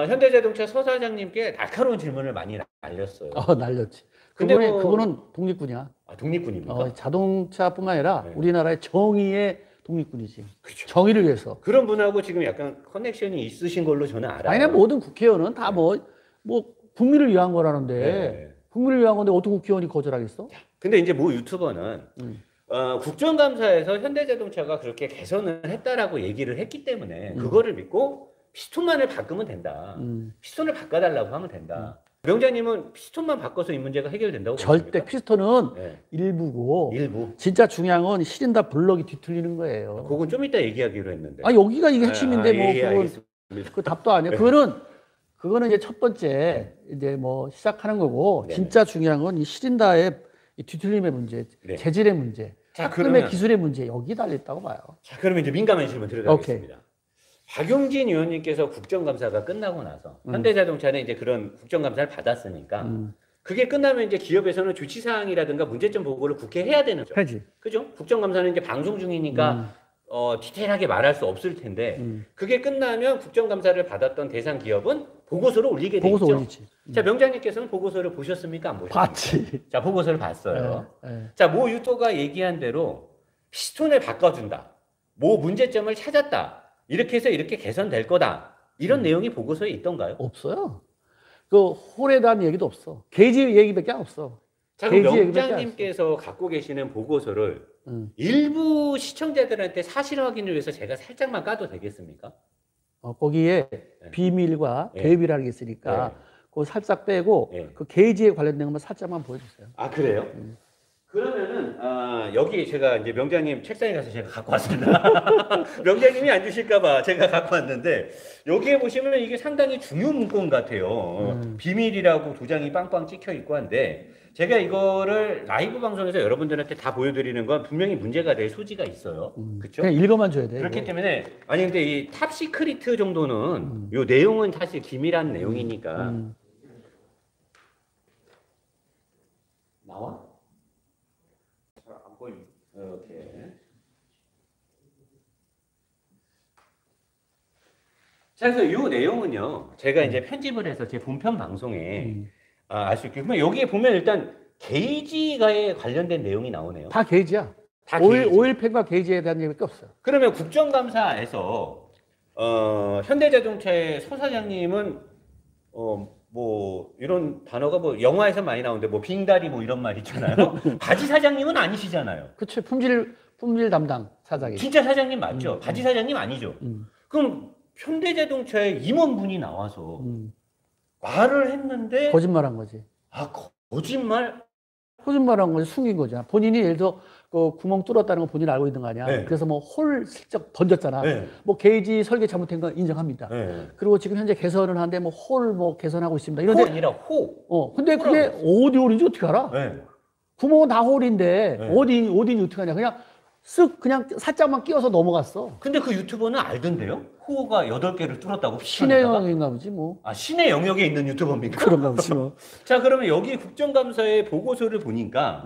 현대자동차 서 사장님께 날카로운 질문을 많이 날렸어요. 날렸지. 근데 그분은 독립군이야. 아, 독립군입니까? 자동차뿐만 아니라 네. 우리나라의 정의의 독립군이지. 그렇죠. 정의를 위해서. 그런 분하고 지금 약간 커넥션이 있으신 걸로 저는 알아요. 아니, 모든 국회의원은 다 뭐 국민을 위한 거라는데 네. 국민을 위한 건데 어떤 국회의원이 거절하겠어? 근데 이제 뭐 유튜버는 국정감사에서 현대자동차가 그렇게 개선을 했다라고 얘기를 했기 때문에 그거를 믿고 피스톤만을 바꾸면 된다. 피스톤을 바꿔달라고 하면 된다. 명장님은 피스톤만 바꿔서 이 문제가 해결된다고 절대 보십니까? 피스톤은 네. 일부고 일부. 진짜 중요한 건 시린더 블럭이 뒤틀리는 거예요. 그건 좀 이따 얘기하기로 했는데. 여기가 이게 핵심인데 알겠습니다. 그 답도 아니에요. 그거는 이제 첫 번째 이제 뭐 시작하는 거고 네네. 진짜 중요한 건 이 시린더의 이 뒤틀림의 문제, 네. 재질의 문제, 자, 탁금의 그러면 기술의 문제 여기 달렸다고 봐요. 자, 그러면 이제 민감한 질문 들어가겠습니다. 박용진 의원님께서 국정감사가 끝나고 나서 현대자동차는 이제 그런 국정감사를 받았으니까 그게 끝나면 이제 기업에서는 조치사항이라든가 문제점 보고를 국회에 해야 되는 거죠. 해지. 그죠? 국정감사는 이제 방송 중이니까 디테일하게 말할 수 없을 텐데 그게 끝나면 국정감사를 받았던 대상 기업은 보고서를 올리게 되죠. 보고서 올리지. 자, 명장님께서는 보고서를 보셨습니까? 안 보셨습니까? 봤지. 자, 보고서를 봤어요. 네. 자, 모 유토가 얘기한 대로 피스톤을 바꿔준다. 모 문제점을 찾았다. 이렇게 해서 이렇게 개선될 거다. 이런 내용이 보고서에 있던가요? 없어요. 그 홀에 대한 얘기도 없어. 게이지 얘기밖에 없어. 자, 그럼 게이지 얘기밖에 안 명장님께서 갖고 계시는 보고서를 일부 시청자들한테 사실 확인을 위해서 제가 살짝만 까도 되겠습니까? 거기에 비밀과 네. 개입이라는 게 있으니까 그거 살짝 빼고 그 게이지에 관련된 것만 살짝만 보여주세요. 아, 그래요? 그러면은 여기 제가 이제 명장님 책상에 가서 제가 갖고 왔습니다. 명장님이 안 주실까봐 제가 갖고 왔는데 여기에 보시면 이게 상당히 중요 문건 같아요. 비밀이라고 도장이 빵빵 찍혀 있고 한데 제가 이거를 라이브 방송에서 여러분들한테 다 보여드리는 건 분명히 문제가 될 소지가 있어요. 그렇죠? 그냥 읽어만 줘야 돼. 그렇기 이거. 때문에 아니 근데 이 탑시크리트 정도는 요 내용은 사실 기밀한 내용이니까 나와? 잘 안 보입니다. 이렇게. 자, 그래서 이 내용은요, 제가 이제 편집을 해서 제 본편 방송에 알 수 있게. 그러면 여기에 보면 일단 게이지가에 관련된 내용이 나오네요. 다 게이지야. 다 오일, 게이지. 오일팬과 게이지에 대한 얘기밖에 없어요. 그러면 국정감사에서 현대자동차의 서 사장님은 뭐 이런 단어가 뭐 영화에서 많이 나오는데 뭐 빙다리 뭐 이런 말 있잖아요. 바지 사장님은 아니시잖아요. 그치. 품질 담당 사장이. 진짜 사장님 맞죠? 바지 사장님 아니죠? 그럼 현대자동차의 임원분이 나와서 말을 했는데 거짓말한 거지. 아, 거짓말? 거짓말한 거지. 숨긴 거잖아. 본인이 예를 들어 그 구멍 뚫었다는 거 본인이 알고 있는 거 아니야. 네. 그래서 뭐 홀 슬쩍 던졌잖아. 네. 뭐 게이지 설계 잘못된 건 인정합니다. 네. 그리고 지금 현재 개선을 하는데 뭐 홀 뭐 개선하고 있습니다. 호 이런데 아니라 호. 근데 그게 어디 홀인지 어떻게 알아? 네. 구멍은 다 홀인데 네. 어디인지 어떻게 하냐. 그냥 쓱 그냥 살짝만 끼워서 넘어갔어. 근데 그 유튜버는 알던데요? 호가 8개를 뚫었다고 신의 피처에다가? 영역인가 보지 뭐. 아, 신의 영역에 있는 유튜버입니까? 그런가 보지 뭐. 자, 그러면 여기 국정감사의 보고서를 보니까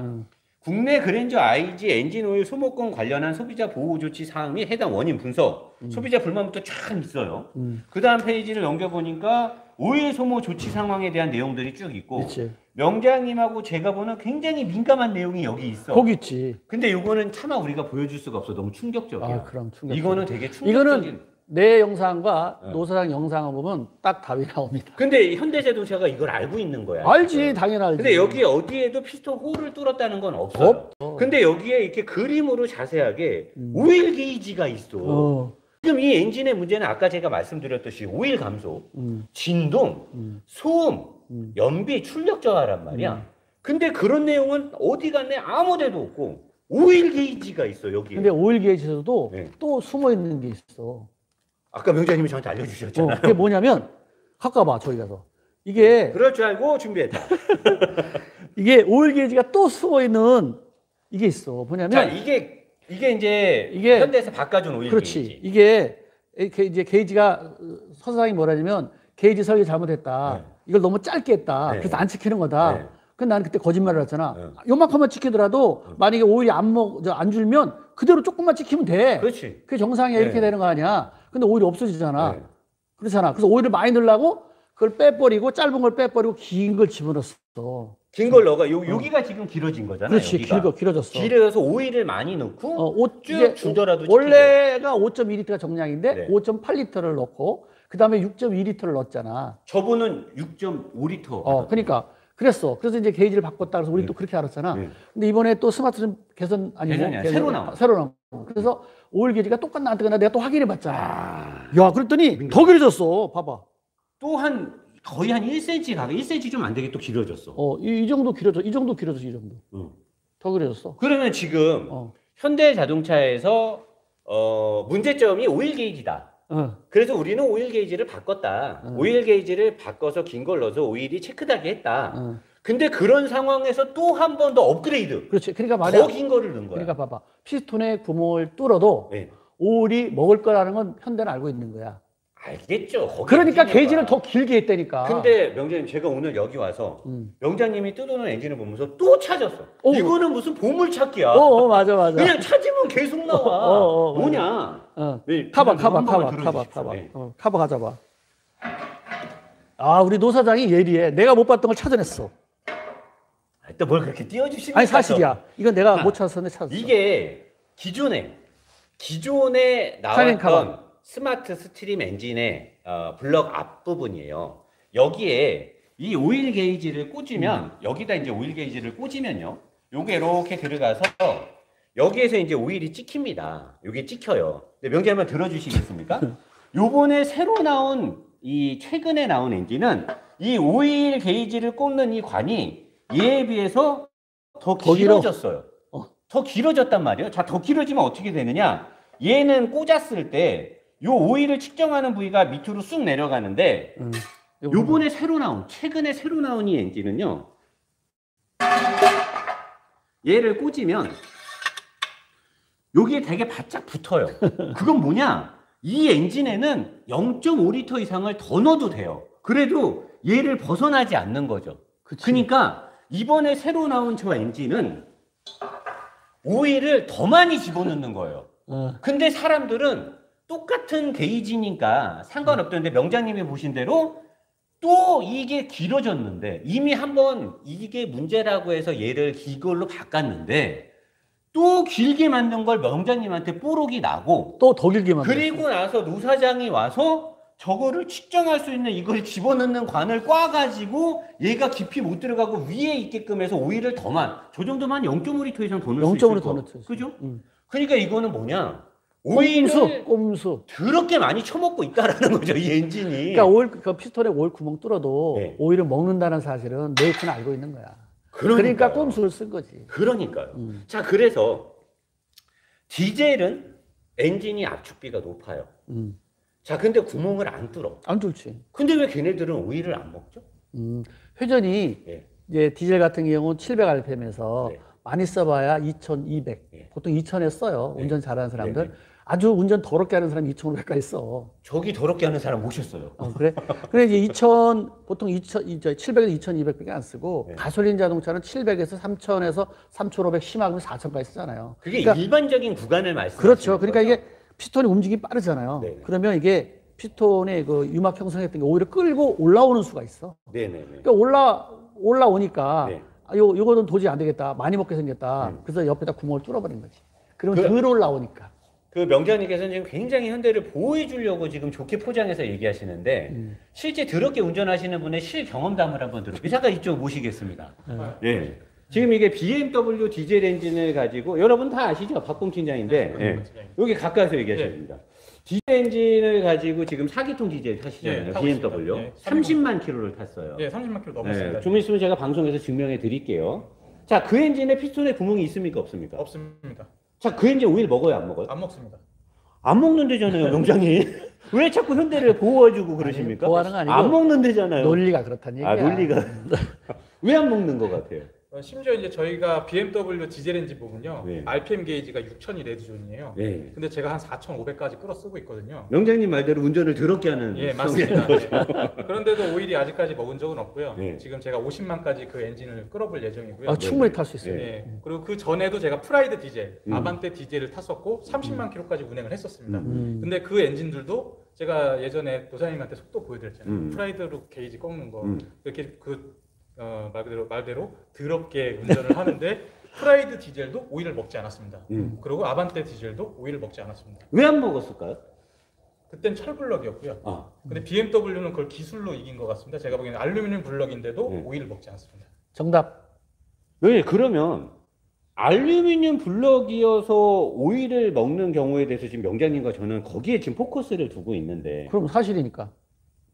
국내 그랜저 IG 엔진 오일 소모권 관련한 소비자 보호 조치 사항 및 해당 원인 분석, 소비자 불만부터 쫙 있어요. 그 다음 페이지를 넘겨보니까 오일 소모 조치 상황에 대한 내용들이 쭉 있고, 그치. 명장님하고 제가 보는 굉장히 민감한 내용이 여기 있어. 거기 있지. 근데 이거는 차마 우리가 보여줄 수가 없어. 너무 충격적이야. 아, 그럼 충격. 이거는 되게 충격적인. 이거는 내 영상과 노 사장 영상을 보면 딱 답이 나옵니다. 근데 현대자동차가 이걸 알고 있는 거야. 알지, 당연히 알지. 근데 여기 어디에도 피스톤 홀을 뚫었다는 건 없어요. 근데 여기에 이렇게 그림으로 자세하게 오일 게이지가 있어. 지금 이 엔진의 문제는 아까 제가 말씀드렸듯이 오일 감소, 진동, 소음, 연비, 출력 저하란 말이야. 근데 그런 내용은 어디 갔네 아무 데도 없고 오일 게이지가 있어 여기에. 근데 오일 게이지에서도 네. 또 숨어 있는 게 있어. 아까 명장님이 저한테 알려주셨잖아요. 그게 뭐냐면 가까봐 저기 가서 이게 그럴 줄 알고 준비했다. 이게 오일 게이지가 또 숨어 있는 이게 있어. 뭐냐면 자, 이게 이제 현대에서 바꿔준 오일 그렇지. 게이지. 이게 이제 게이지가 서사장이 뭐라냐면 게이지 설계 잘못했다. 이걸 너무 짧게 했다. 네. 그래서 안 지키는 거다. 네. 근데 나는 그때 거짓말을 했잖아. 요만큼만 지키더라도 만약에 오일이 안 줄면 그대로 조금만 지키면 돼. 그렇지. 그게 정상이야. 이렇게 네. 되는 거 아니야. 근데 오일이 없어지잖아. 네. 그렇잖아. 그래서 오일을 많이 넣으려고 그걸 빼버리고 짧은 걸 빼버리고 긴 걸 집어넣었어. 긴 걸 넣어가 여기가 지금 길어진 거잖아요. 그렇지. 여기가. 길어졌어. 길어서 오일을 많이 넣고 쭉 줄더라도 원래가 5.2리터가 정량인데 네. 5.8리터를 넣고 그 다음에 6.2리터를 넣었잖아. 저분은 6.5리터. 그러니까 그랬어. 그래서 이제 게이지를 바꿨다. 그래서 우리 또 그렇게 알았잖아. 근데 이번에 또 스마트폰 개선 개선이 새로 나와. 새로 나온. 그래서 오일 게이지가 똑같나 안 똑같나 내가 또 확인해 봤잖아. 야, 그랬더니 더 길어졌어. 봐봐. 또 거의 한 1cm 가까 1cm 좀 안 되게 또 길어졌어. 이 정도 길어졌어. 이 정도. 더 길어졌어. 그러면 지금 현대 자동차에서 문제점이 오일 게이지다. 그래서 우리는 오일 게이지를 바꿨다. 오일 게이지를 바꿔서 긴 걸 넣어서 오일이 체크되게 했다. 근데 그런 상황에서 또 한 번 더 업그레이드. 그렇지. 그러니까 더 말이야. 긴 거를 넣은 거야. 그러니까 봐봐. 피스톤의 구멍을 뚫어도 네. 오일이 먹을 거라는 건 현대는 알고 있는 거야. 알겠죠. 거기 그러니까 엔지니어가. 게이지를 더 길게 했다니까. 근데 명장님 제가 오늘 여기 와서 명장님이 뜯어놓은 엔진을 보면서 또 찾았어. 이거는 무슨 보물찾기야. 맞아, 맞아. 그냥 찾으면 계속 나와. 뭐냐. 네, 카바 한 번만 들어주십시오. 네. 카바 가져봐. 아, 우리 노 사장이 예리해. 내가 못 봤던 걸 찾아냈어. 또 뭘 그렇게 띄워주십니까? 아니, 사실이야. 이건 내가 못 찾았는데 찾았어. 이게 기존에 사이렌 카바. 나왔던 스마트 스트림 엔진의 블럭 앞부분이에요. 여기에 이 오일 게이지를 꽂으면 여기다 이제 오일 게이지를 꽂으면요. 요게 이렇게 들어가서 여기에서 이제 오일이 찍힙니다. 요게 찍혀요. 근데 명제 한번 들어주시겠습니까? 요번에 새로 나온 이 최근에 나온 엔진은 이 오일 게이지를 꽂는 이 관이 얘에 비해서 더 길어졌어요. 더 길어졌단 말이에요. 자, 더 길어지면 어떻게 되느냐? 얘는 꽂았을 때 요 오일을 측정하는 부위가 밑으로 쑥 내려가는데 요번에 최근에 새로 나온 이 엔진은요. 얘를 꽂으면 여기에 되게 바짝 붙어요. 그건 뭐냐? 이 엔진에는 0.5리터 이상을 더 넣어도 돼요. 그래도 얘를 벗어나지 않는 거죠. 그치. 그러니까 이번에 새로 나온 저 엔진은 오일을 더 많이 집어넣는 거예요. 근데 사람들은 똑같은 게이지니까 상관없던데 명장님이 보신 대로 또 이게 길어졌는데 이미 한번 이게 문제라고 해서 얘를 이걸로 바꿨는데 또 길게 만든 걸 명장님한테 뽀록이 나고 또 더 길게 만들었어. 그리고 나서 노 사장이 와서 저거를 측정할 수 있는 이걸 집어넣는 관을 꽈가지고 얘가 깊이 못 들어가고 위에 있게끔 해서 오일을 저 정도만 0.5리터 이상 더 넣을 수 있을 0.5리터 더 거. 넣죠. 그죠? 그러니까 이거는 뭐냐? 오일을 꼼수. 더럽게 많이 처먹고 있다라는 거죠, 이 엔진이. 그러니까 그 피스톤에 오일 구멍 뚫어도 네. 오일을 먹는다는 사실은 네이트는 알고 있는 거야. 그러니까요. 그러니까 꼼수를 쓴 거지. 그러니까요. 자, 그래서 디젤은 엔진이 압축비가 높아요. 자, 근데 구멍을 안 뚫어. 안 뚫지. 근데 왜 걔네들은 오일을 안 먹죠? 회전이 예. 이제 디젤 같은 경우는 700rpm에서 네. 많이 써봐야 2200. 네. 보통 2000에 써요. 네. 운전 잘하는 사람들. 네. 아주 운전 더럽게 하는 사람 2500까지 써. 저기 더럽게 하는 사람 모셨어요. 그래? 그래 이제 2000 보통 2000 이제 700에서 2200밖에 안 쓰고 네. 가솔린 자동차는 700에서 3000에서 3500 심하면 4000까지 쓰잖아요. 그게 그러니까 일반적인 구간을 말씀하시는 그렇죠. 그러니까 거죠? 이게 피스톤이 움직임이 빠르잖아요. 네네. 그러면 이게 피스톤의 그 유막 형성했던 게 오히려 끌고 올라오는 수가 있어. 네네네. 그러니까 올라오니까 네. 요거는 도저히 안 되겠다. 많이 먹게 생겼다. 그래서 옆에다 구멍을 뚫어버린 거지. 그러면 덜 올라오니까. 그 명장님께서는 지금 굉장히 현대를 보호해 주려고 지금 좋게 포장해서 얘기하시는데 실제 더럽게 운전하시는 분의 실경험담을 한번 들어볼게요. 잠깐 이쪽 모시겠습니다. 예. 지금 이게 BMW 디젤 엔진을 가지고 여러분 다 아시죠? 박봉 팀장인데 예. 여기 가까이서 얘기하셔야 됩니다. 디젤 엔진을 가지고 지금 4기통 디젤 타시잖아요. BMW. 네, 30만 킬로를 탔어요. 네, 30만 킬로 넘었습니다. 좀 있으면 제가 방송에서 증명해 드릴게요. 자, 그 엔진에 피스톤에 구멍이 있습니까? 없습니까? 없습니다. 자, 그 엔진 오일 먹어요? 안 먹어요? 안 먹습니다. 안 먹는데잖아요, 명장님. 왜 자꾸 현대를 보호해주고 그러십니까? 보호하는 거 아니고 안 먹는데잖아요. 논리가 그렇다는 얘기야. 아, 논리가. 왜 안 먹는 것 같아요? 심지어 이제 저희가 BMW 디젤 엔진 보면요. 네. RPM 게이지가 6000이 레드존이에요. 네. 근데 제가 한 4500까지 끌어 쓰고 있거든요. 명장님 말대로 운전을 더럽게 하는. 예, 맞습니다. 네. 그런데도 오일이 아직까지 먹은 적은 없고요. 네. 지금 제가 50만까지 그 엔진을 끌어볼 예정이고요. 아, 충분히 탈 수 있어요. 예. 그리고 그 전에도 제가 프라이드 디젤, 아반떼 디젤을 탔었고 30만 킬로까지 운행을 했었습니다. 근데 그 엔진들도 제가 예전에 도사님한테 속도 보여드렸잖아요. 프라이드로 게이지 꺾는 거 이렇게 말대로 더럽게 운전을 하는데 프라이드 디젤도 오일을 먹지 않았습니다. 그리고 아반떼 디젤도 오일을 먹지 않았습니다. 왜 안 먹었을까요? 그땐 철블럭이었고요. 아. 근데 BMW는 그걸 기술로 이긴 것 같습니다. 제가 보기에는 알루미늄 블럭인데도 오일을 먹지 않습니다. 정답. 왜 그러면 알루미늄 블럭이어서 오일을 먹는 경우에 대해서 지금 명장님과 저는 거기에 지금 포커스를 두고 있는데. 그럼 사실이니까.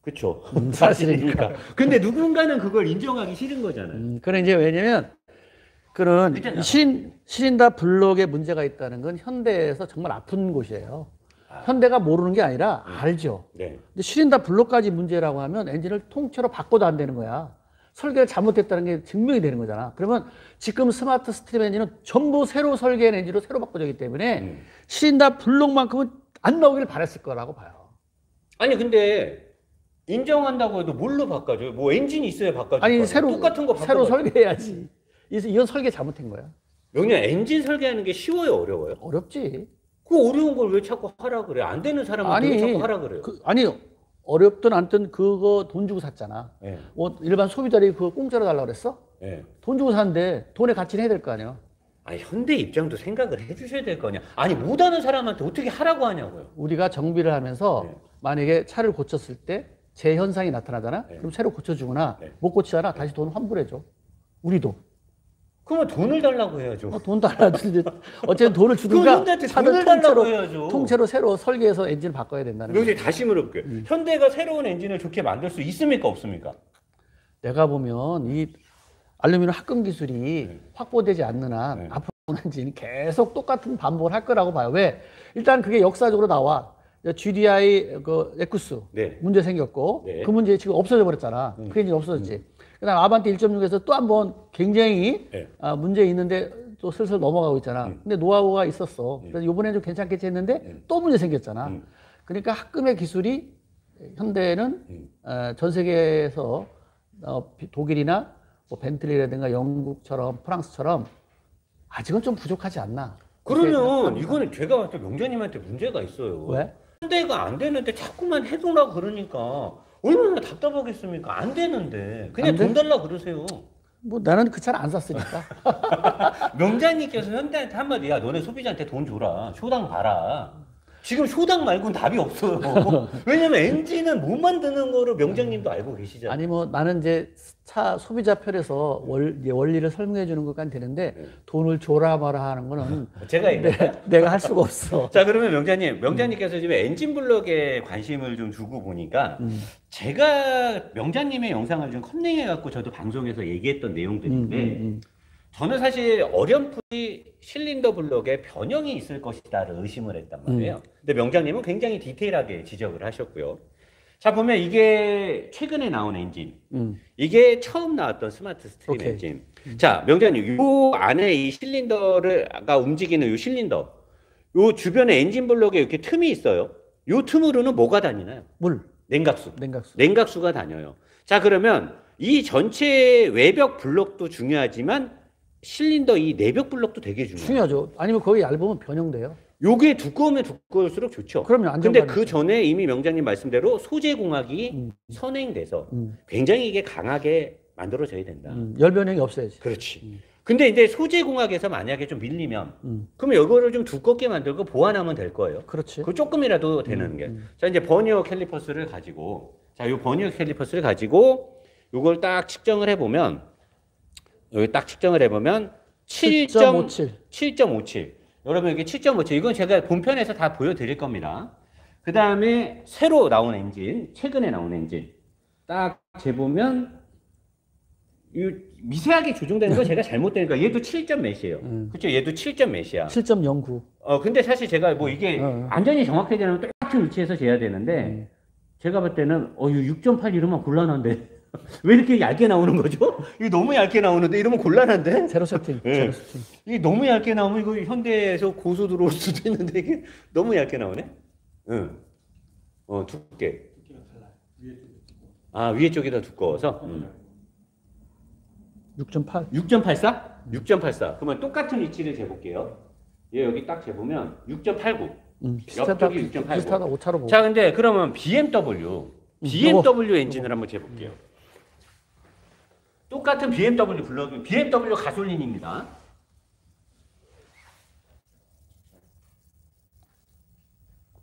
그쵸. 사실이니까. 근데 누군가는 그걸 인정하기 싫은 거잖아요. 그래 이제 왜냐면 그런 그렇잖아. 시린다 블록에 문제가 있다는 건 현대에서 정말 아픈 곳이에요. 현대가 모르는 게 아니라 알죠. 네. 근데 시린다 블록까지 문제라고 하면 엔진을 통째로 바꿔도 안 되는 거야. 설계를 잘못했다는 게 증명이 되는 거잖아. 그러면 지금 스마트 스트림 엔진은 전부 새로 설계한 엔진으로 새로 바꿔졌기 때문에 실린더 블록만큼은 안 나오기를 바랬을 거라고 봐요. 아니 근데 인정한다고 해도 뭘로 바꿔줘요? 뭐 엔진이 있어야 바꿔줘. 아니 새로 똑같은 거 새로 바꿔. 설계해야지. 이건 설계 잘못한 거야. 명령 엔진 설계하는 게 쉬워요, 어려워요? 어렵지. 그 어려운 걸 왜 자꾸 하라 그래? 안 되는 사람한테 왜 자꾸 하라 그래요? 아니 어렵든 않든 그거 돈 주고 샀잖아. 예. 뭐 일반 소비자들이 그거 공짜로 달라고 그랬어? 예. 돈 주고 샀는데 돈의 가치는 해야 될 거 아니야. 아니 현대 입장도 생각을 해주셔야 될 거 아니야. 아니 못하는 사람한테 어떻게 하라고 하냐고요. 우리가 정비를 하면서 네. 만약에 차를 고쳤을 때 재현상이 나타나잖아. 네. 그럼 새로 고쳐주거나 네. 못 고치잖아. 다시 돈 환불해줘. 우리도. 그러면 돈을 달라고 해야죠. 돈 달라든지 어쨌든 돈을 그럼 주든가 현대한테 차를 돈을 달라고 해야죠. 통째로 새로 설계해서 엔진을 바꿔야 된다는 거야. 여기 다시 물어볼게요. 현대가 새로운 엔진을 좋게 만들 수 있습니까 없습니까? 내가 보면 이 알루미늄 합금 기술이 확보되지 않는 한 네. 앞으로 엔진은 계속 똑같은 반복을 할 거라고 봐요. 왜? 일단 그게 역사적으로 나와. GDI 그 에쿠스 네. 문제 생겼고 네. 그 문제 지금 없어져 버렸잖아. 그 엔진이 없어졌지. 그다음 아반떼 1.6에서 또 한 번 굉장히 네. 문제 있는데 또 슬슬 넘어가고 있잖아. 근데 노하우가 있었어. 그래서 이번에 좀 괜찮겠지 했는데 또 문제 생겼잖아. 그러니까 합금의 기술이 현대는 전 세계에서 독일이나 뭐 벤틀리라든가 영국처럼 프랑스처럼 아직은 좀 부족하지 않나. 그러면 이거는 제가 봤을 때 명자님한테 문제가 있어요. 왜? 현대가 안 되는데 자꾸만 해보라고 그러니까 얼마나 답답하겠습니까? 안 되는데 그냥 안 돼? 돈 달라 그러세요. 뭐 나는 그 차를 안 샀으니까. 명자님께서 현대한테 한마디, 야 너네 소비자한테 돈 줘라, 쇼당 봐라. 지금 쇼당 말고는 답이 없어요. 왜냐면 엔진은 못 만드는 거를 명장님도 알고 계시잖아요. 아니 뭐 나는 이제 차 소비자 편에서 원리를 설명해 주는 것까지 되는데 돈을 줘라 마라 하는 거는 제가 내가 할 수가 없어. 자 그러면 명자님께서 지금 엔진 블럭에 관심을 좀 두고 보니까 제가 명자님의 영상을 좀 컴링해 갖고 저도 방송에서 얘기했던 내용들인데 저는 사실 어렴풋이 실린더 블럭에 변형이 있을 것이다를 의심을 했단 말이에요. 근데 명장님은 굉장히 디테일하게 지적을 하셨고요. 자 보면 이게 최근에 나온 엔진, 이게 처음 나왔던 스마트 스트림 오케이. 엔진. 자 명장님, 요 안에 이 실린더가 움직이는 요 실린더, 요 주변에 엔진 블럭에 이렇게 틈이 있어요. 요 틈으로는 뭐가 다니나요? 물, 냉각수. 냉각수. 냉각수가 다녀요. 자 그러면 이 전체 외벽 블럭도 중요하지만 실린더 이 내벽 블럭도 되게 중요해요. 중요하죠. 아니면 거기 얇으면 변형돼요. 요게 두꺼우면 두꺼울수록 좋죠. 그럼요. 근데 안정감이 그 전에 이미 명장님 말씀대로 소재 공학이 선행돼서 굉장히 이게 강하게 만들어져야 된다. 열 변형이 없어야지. 그렇지. 근데 이제 소재 공학에서 만약에 좀 밀리면 그러면 이거를 좀 두껍게 만들고 보완하면 될 거예요. 그렇지. 그 조금이라도 되는 게. 자 이제 버니어 캘리퍼스를 가지고, 자 요 버니어 캘리퍼스를 가지고 요걸 딱 측정을 해보면, 여기 딱 측정을 해보면 7.57. 여러분 이게 7.57. 이건 제가 본편에서 다 보여드릴 겁니다. 그 다음에 새로 나온 엔진, 최근에 나온 엔진 딱 재보면 이 미세하게 조정되는 거 제가 잘못된 거. 얘도 7점 몇이에요. 그렇죠? 얘도 7점 몇이야. 7.09. 근데 사실 제가 뭐 이게 완전히 정확해지면 똑같은 위치에서 재야 되는데 제가 볼 때는 6.8 이러면 곤란한데. 왜 이렇게 얇게 나오는 거죠? 이게 너무 얇게 나오는데 이러면 곤란한데? 제로 세팅. 네. 제로 세팅. 이게 너무 얇게 나오면 이거 현대에서 고소 들어올 수도 있는데 이게 너무 얇게 나오네? 응. 두께. 아, 위에 쪽이 더 두꺼워서? 6.8. 6.84? 6.84. 그러면 똑같은 위치를 재볼게요. 얘 여기 딱 재보면 6.89. 옆쪽이 6.89. 비슷하다. 오차로 보고. 자, 근데 그러면 BMW 엔진을 한번 재볼게요. 똑같은 BMW 블럭이, BMW 가솔린입니다.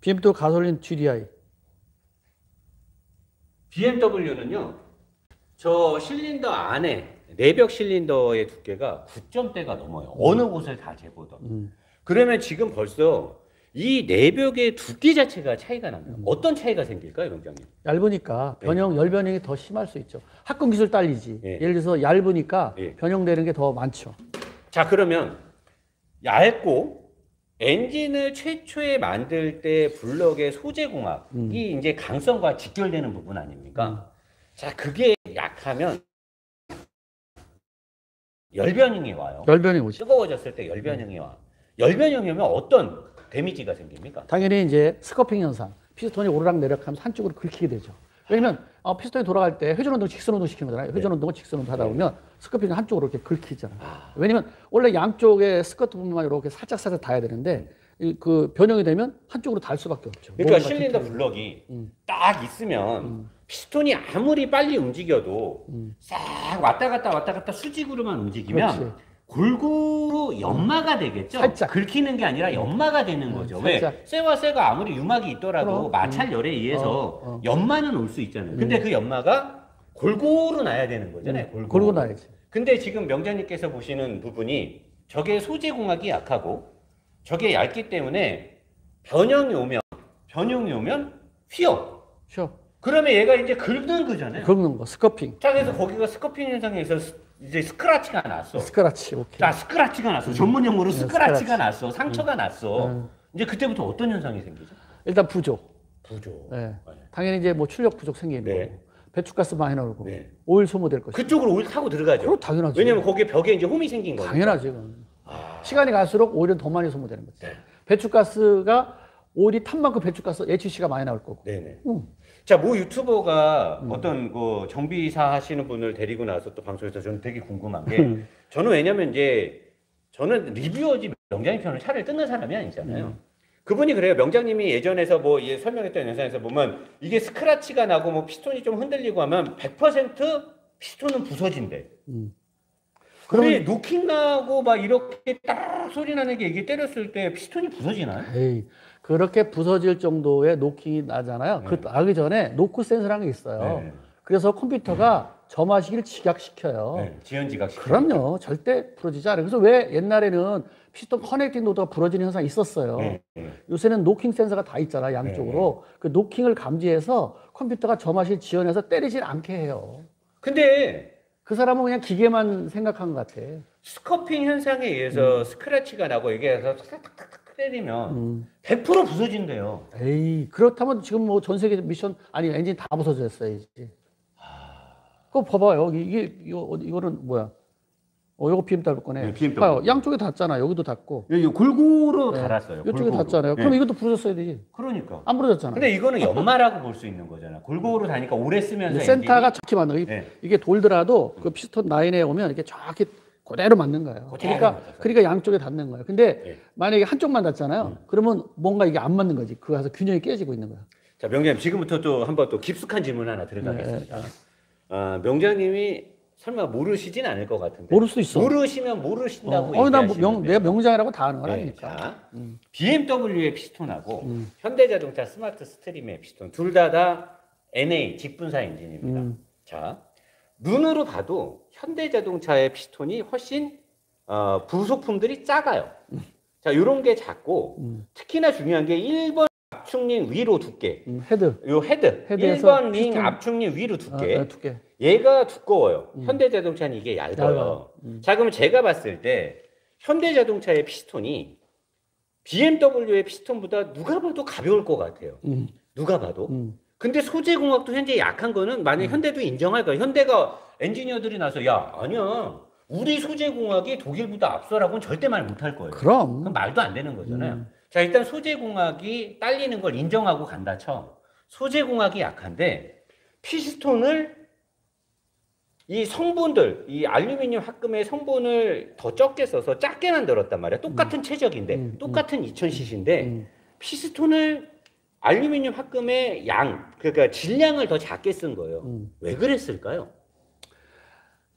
BMW 가솔린 GDI. BMW는요, 저 실린더 안에, 내벽 실린더의 두께가 9점대가 넘어요. 어느 곳을 다 재보던. 그러면 지금 벌써 이 내벽의 두께 자체가 차이가 납니다. 어떤 차이가 생길까요, 명장님? 얇으니까 열 변형이 더 심할 수 있죠. 합금 기술 딸리지. 예. 예를 들어서 얇으니까 예. 변형되는 게 더 많죠. 자, 그러면 얇고 엔진을 최초에 만들 때 블럭의 소재 공학이 이제 강성과 직결되는 부분 아닙니까? 자, 그게 약하면 열변형이 와요. 열변이 오죠. 뜨거워졌을 때 열변형이 와. 열변형이 오면 어떤 데미지가 생깁니까? 당연히 이제 스커핑 현상, 피스톤이 오르락내리락 하면서 한쪽으로 긁히게 되죠. 왜냐면 피스톤이 돌아갈 때 회전 운동, 직선 운동 시키는 거잖아요. 회전 운동을 직선 운동 하다 보면 스커핑이 한쪽으로 이렇게 긁히잖아요. 왜냐면 원래 양쪽에 스커트 부분만 이렇게 살짝 닿아야 되는데 그 변형이 되면 한쪽으로 달 수밖에 없죠. 그러니까 실린더 블럭이 딱 있으면 피스톤이 아무리 빨리 움직여도 싹 왔다 갔다 수직으로만 움직이면 그렇지. 골고루 연마가 되겠죠. 살짝. 긁히는 게 아니라 연마가 되는 거죠. 살짝. 왜? 쇠와 쇠가 아무리 유막이 있더라도 그럼. 마찰열에 의해서 연마는 올 수 있잖아요. 근데 그 연마가 골고루 나야 되는 거잖아요. 골고루 나야지. 근데 지금 명장님께서 보시는 부분이 저게 소재공학이 약하고 저게 얇기 때문에 변형이 오면 휘어. 쉬어. 그러면 얘가 이제 긁는 거잖아요. 긁는 거, 스커핑. 자, 그래서 거기가 스커핑 현상에서 이제 스크라치가 났어. 스크라치, 오케이. 자, 스크라치가 났어. 전문 용어로 스크라치가 스크라치. 났어. 상처가 났어. 이제 그때부터 어떤 현상이 생기죠? 일단 부족. 부족. 네. 당연히 이제 뭐 출력 부족 생기는 네. 거고, 배출가스 많이 나오고, 네. 오일 소모될 것이고. 그쪽으로 오일 타고 들어가죠. 그럼 당연하지. 왜냐면 거기에 벽에 이제 홈이 생긴 거니까. 당연하지. 그건. 아. 시간이 갈수록 오일은 더 많이 소모되는 거지. 네. 배출가스가 오일이 탄 만큼 배출가스 HC가 많이 나올 거고. 네네. 응. 자, 모 유튜버가 어떤 그 정비사 하시는 분을 데리고 나서 또 방송에서 저는 되게 궁금한 게 저는 왜냐면 이제 저는 리뷰어지 명장님 편을 차를 뜯는 사람이 아니잖아요. 그분이 그래요. 명장님이 예전에서 뭐 설명했던 영상에서 보면 이게 스크라치가 나고 뭐 피스톤이 좀 흔들리고 하면 100% 피스톤은 부서진대. 근데 노킹 나고 막 이렇게 딱 소리 나는 게 이게 때렸을 때 피스톤이 부서지나요? 에이, 그렇게 부서질 정도의 노킹이 나잖아요. 그 나기 전에 노크 센서라는 게 있어요. 네. 그래서 컴퓨터가 점화시기를 직약시켜요. 네, 지연지각. 그럼요. 절대 부러지지 않아요. 그래서 왜 옛날에는 피스톤 커넥팅 노드가 부러지는 현상이 있었어요. 네. 요새는 노킹 센서가 다 있잖아, 양쪽으로. 그 노킹을 감지해서 컴퓨터가 점화실 지연해서 때리질 않게 해요. 근데 그 사람은 그냥 기계만 생각한 것 같아. 스커핑 현상에 의해서 스크래치가 나고 이게 탁탁탁탁 때리면 100% 부서진대요. 에이, 그렇다면 지금 뭐 전 세계 미션, 아니, 엔진 다 부서졌어야지. 그거 봐봐요. 이거는 뭐야? 요거 BMW 거네. 네, BMW. 봐요. 양쪽에 닿잖아. 여기도 닿고. 여기 골고루 네. 달았어요. 이쪽에 골고루. 닿잖아요. 네. 그럼 이것도 부서졌어야 되지. 그러니까. 안 부러졌잖아. 근데 이거는 연마라고 볼 수 있는 거잖아. 골고루 다니까 오래 쓰면서 센터가 엔진이 정확히 맞는 거예요. 네. 이게 돌더라도 그 피스톤 라인에 오면 이렇게 정확히 그대로 맞는 거예요. 그러니까 양쪽에 닿는 거예요. 근데 네. 만약에 한쪽만 닿잖아요. 그러면 뭔가 이게 안 맞는 거지. 그거 가서 균형이 깨지고 있는 거야. 자, 명장님 지금부터 또 한번 또 깊숙한 질문 하나 들어가겠습니다. 명장님이 설마 모르시진 않을 것 같은데. 모를 수도 있어. 모르시면 모르신다고 내가 명장이라고 다 아는 네, 거라니까. 자, BMW의 피스톤하고 현대자동차 스마트 스트림의 피스톤 둘 다 NA 직분사 엔진입니다. 자, 눈으로 봐도 현대자동차의 피스톤이 훨씬 부속품들이 작아요. 자, 이런 게 작고 특히나 중요한 게 1번 압축링 위로 두께. 헤드. 요 헤드에서 1번 링 피스톤. 압축링 위로 두께. 두께. 얘가 두꺼워요. 현대자동차는 이게 얇아요. 얇아요. 자, 그럼 제가 봤을 때 현대자동차의 피스톤이 BMW의 피스톤보다 누가 봐도 가벼울 것 같아요. 누가 봐도. 근데 소재공학도 현재 약한 거는 만약 현대도 인정할 거예요. 현대가 엔지니어들이 나서 야, 아니야. 우리 소재공학이 독일보다 앞서라고는 절대 말 못할 거예요. 그럼. 말도 안 되는 거잖아요. 자, 일단 소재공학이 딸리는 걸 인정하고 간다 쳐. 소재공학이 약한데 피스톤을 이 성분들, 이 알루미늄 합금의 성분을 더 적게 써서 작게 만들었단 말이야. 똑같은 최적인데, 똑같은 2000cc인데 피스톤을 알루미늄 합금의 그러니까 질량을 더 작게 쓴 거예요. 왜 그랬을까요?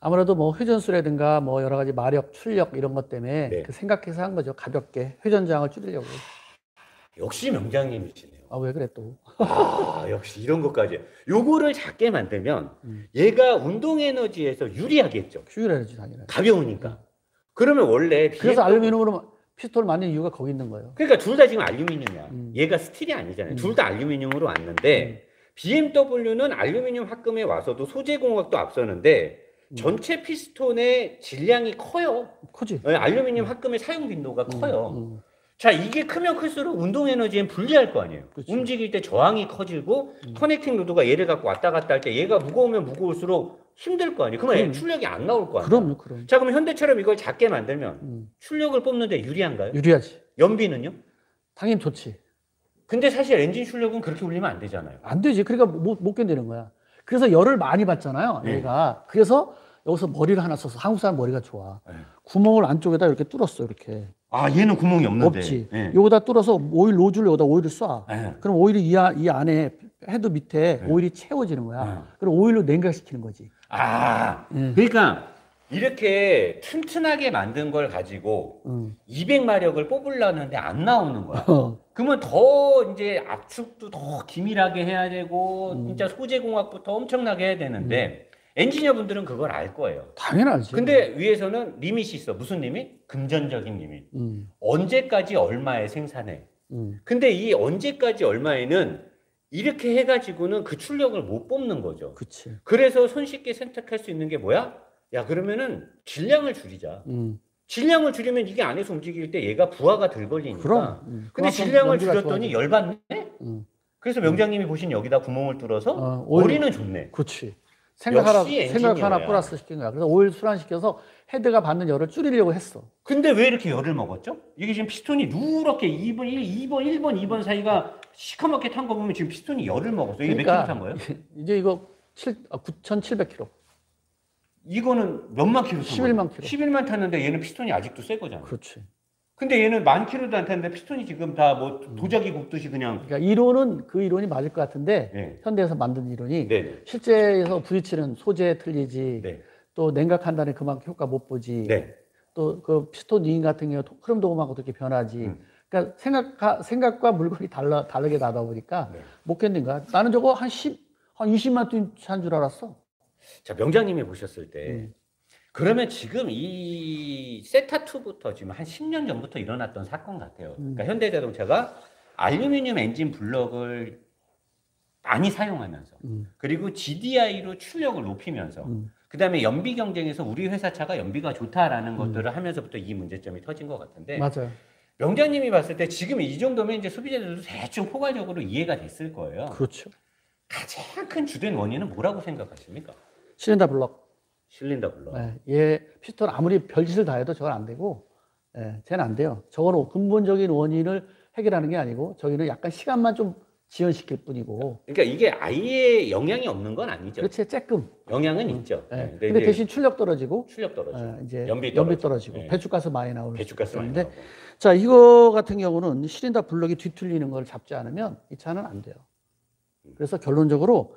아무래도 뭐 회전수라든가 뭐 여러 가지 마력, 출력 이런 것 때문에 네. 그 생각해서 한 거죠. 가볍게 회전장을 줄이려고. 역시 명장님이시네요. 아, 왜 그래 또? 역시 이런 것까지. 요거를 작게 만들면 얘가 운동 에너지에서 유리하겠죠. 휴일해야지 당연히. 가벼우니까. 그러면 원래 그래서 알루미늄으로 피스톨을 만든 이유가 거기 있는 거예요. 그러니까 둘 다 지금 알루미늄이야. 얘가 스틸이 아니잖아요. 둘 다 알루미늄으로 왔는데 BMW는 알루미늄 합금에 와서도 소재공학도 앞서는데 전체 피스톤의 질량이 커요. 크지. 알루미늄 합금의 사용 빈도가 커요. 자, 이게 크면 클수록 운동 에너지엔 불리할 거 아니에요. 그치. 움직일 때 저항이 커지고 커넥팅 로드가 얘를 갖고 왔다 갔다 할 때 얘가 무거우면 무거울수록 힘들 거 아니에요. 그러면 출력이 안 나올 거 아니에요. 그럼요, 그럼. 자, 그럼 현대처럼 이걸 작게 만들면 출력을 뽑는데 유리한가요? 유리하지. 연비는요? 당연히 좋지. 근데 사실 엔진 출력은 그렇게 올리면 안 되잖아요. 안 되지. 그러니까 못 견디는 거야. 그래서 열을 많이 받잖아요. 네. 얘가. 그래서 여기서 머리를 하나 써서 한국 사람 머리가 좋아. 네. 구멍을 안쪽에다 이렇게 뚫었어. 이렇게. 아, 얘는 구멍이 없는데. 없지. 네. 여기다 뚫어서 오일 노즐을 여기다 오일을 쏴. 네. 그럼 오일이 이 안에 헤드 밑에 오일이 채워지는 거야. 그럼 오일로 냉각시키는 거지. 아, 네. 그러니까 이렇게 튼튼하게 만든 걸 가지고 200마력을 뽑으려는데 안 나오는 거야. 그러면 더 이제 압축도 더 기밀하게 해야 되고 진짜 소재 공학부터 엄청나게 해야 되는데 엔지니어 분들은 그걸 알 거예요. 당연하지. 근데 위에서는 리밋이 있어. 무슨 리밋? 금전적인 리밋. 언제까지 얼마에 생산해. 근데 이 언제까지 얼마에는 이렇게 해가지고는 그 출력을 못 뽑는 거죠. 그치. 그래서 손쉽게 선택할 수 있는 게 뭐야? 야, 그러면은 질량을 줄이자. 질량을 줄이면 이게 안에서 움직일 때 얘가 부하가 덜 걸리니까. 그럼. 근데 그만큼 질량을 연비가 줄였더니 좋아지지. 열받네? 그래서 명장님이 보신 여기다 구멍을 뚫어서 오일은 좋네. 그렇지. 생각 하나 엔지니어야. 플러스 시킨 거야. 그래서 오일 순환시켜서 헤드가 받는 열을 줄이려고 했어. 근데 왜 이렇게 열을 먹었죠? 이게 지금 피스톤이 누렇게 2번, 1번, 2번 사이가 시커멓게 탄 거 보면 지금 피스톤이 열을 먹었어. 이게 몇 킬로 탄 거예요? 이제 이거 9,700km. 이거는 몇만 킬로 탄 거예요? 11만 킬로. 11만 탔는데 얘는 피스톤이 아직도 새 거잖아. 그렇지. 근데 얘는 10,000킬로도 안 탔는데 피스톤이 지금 다 뭐 도자기 굽듯이 그냥. 그러니까 이론은 그 이론이 맞을 것 같은데 네. 현대에서 만든 이론이 네네. 실제에서 부딪히는 소재 틀리지. 네. 또 냉각한다는 그만큼 효과 못 보지. 네. 또 그 피스톤 링 같은 경우 흐름 도금하고 어떻게 변하지. 그러니까 생각과 물건이 다르게 나다 보니까 네. 못 견딘 거야. 나는 저거 한 20만 뛴 줄 알았어. 자, 명장님이 보셨을 때 그러면 지금 이 세타2부터 지금 한 10년 전부터 일어났던 사건 같아요. 그러니까 현대자동차가 알루미늄 엔진 블럭을 많이 사용하면서 그리고 GDI로 출력을 높이면서 그다음에 연비 경쟁에서 우리 회사 차가 연비가 좋다라는 것들을 하면서부터 이 문제점이 터진 것 같은데 맞아요. 명장님이 봤을 때 지금 이 정도면 이제 소비자들도 대충 포괄적으로 이해가 됐을 거예요. 그렇죠. 가장 큰 주된 원인은 뭐라고 생각하십니까? 실린더 블럭. 실린더 블럭. 얘 피스톤 아무리 별짓을 다 해도 저건 안 되고, 쟤는 안 돼요. 저거는 근본적인 원인을 해결하는 게 아니고, 저기는 약간 시간만 좀 지연시킬 뿐이고. 그러니까 이게 아예 영향이 없는 건 아니죠. 그렇지, 쬐끔. 영향은 있죠. 근데 대신 출력 떨어지고, 출력 떨어지고, 이제 연비 떨어지고, 네. 배출가스 많이 나오는. 배출가스 많이 있는데, 나오고. 자, 이거 같은 경우는 실린더 블럭이 뒤틀리는 걸 잡지 않으면 이 차는 안 돼요. 그래서 결론적으로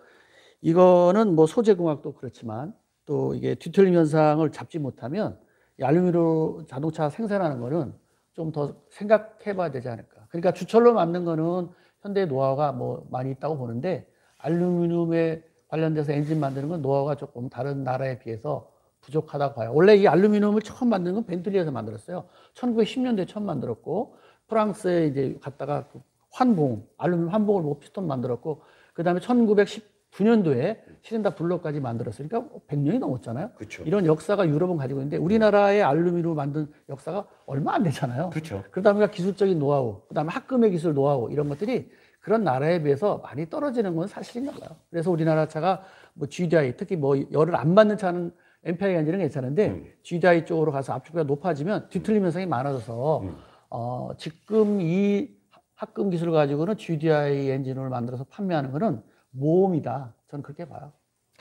이거는 뭐 소재공학도 그렇지만 또 이게 뒤틀림 현상을 잡지 못하면 이 알루미늄 자동차 생산하는 거는 좀 더 생각해 봐야 되지 않을까. 그러니까 주철로 만든 거는 현대 노하우가 뭐 많이 있다고 보는데 알루미늄에 관련돼서 엔진 만드는 건 노하우가 조금 다른 나라에 비해서 부족하다고 봐요. 원래 이 알루미늄을 처음 만든 건 벤틀리에서 만들었어요. 1910년대에 처음 만들었고 프랑스에 이제 갔다가 환봉, 알루미늄 환봉을 뭐 피스톤 만들었고 그 다음에 1919년도에 실린더 블럭까지 만들었어요. 그러니까 100년이 넘었잖아요. 그렇죠. 이런 역사가 유럽은 가지고 있는데 우리나라의 알루미늄을 만든 역사가 얼마 안 되잖아요. 그렇죠. 그러다 보니까 기술적인 노하우, 그 다음에 합금의 기술 노하우 이런 것들이 그런 나라에 비해서 많이 떨어지는 건 사실인가 봐요. 그래서 우리나라 차가 뭐 GDI, 특히 뭐 열을 안 받는 차는 MPI 엔진은 괜찮은데 GDI 쪽으로 가서 압축비가 높아지면 뒤틀림 현상이 많아져서 지금 이 합금 기술을 가지고는 GDI 엔진을 만들어서 판매하는 거는 모험이다. 저는 그렇게 봐요.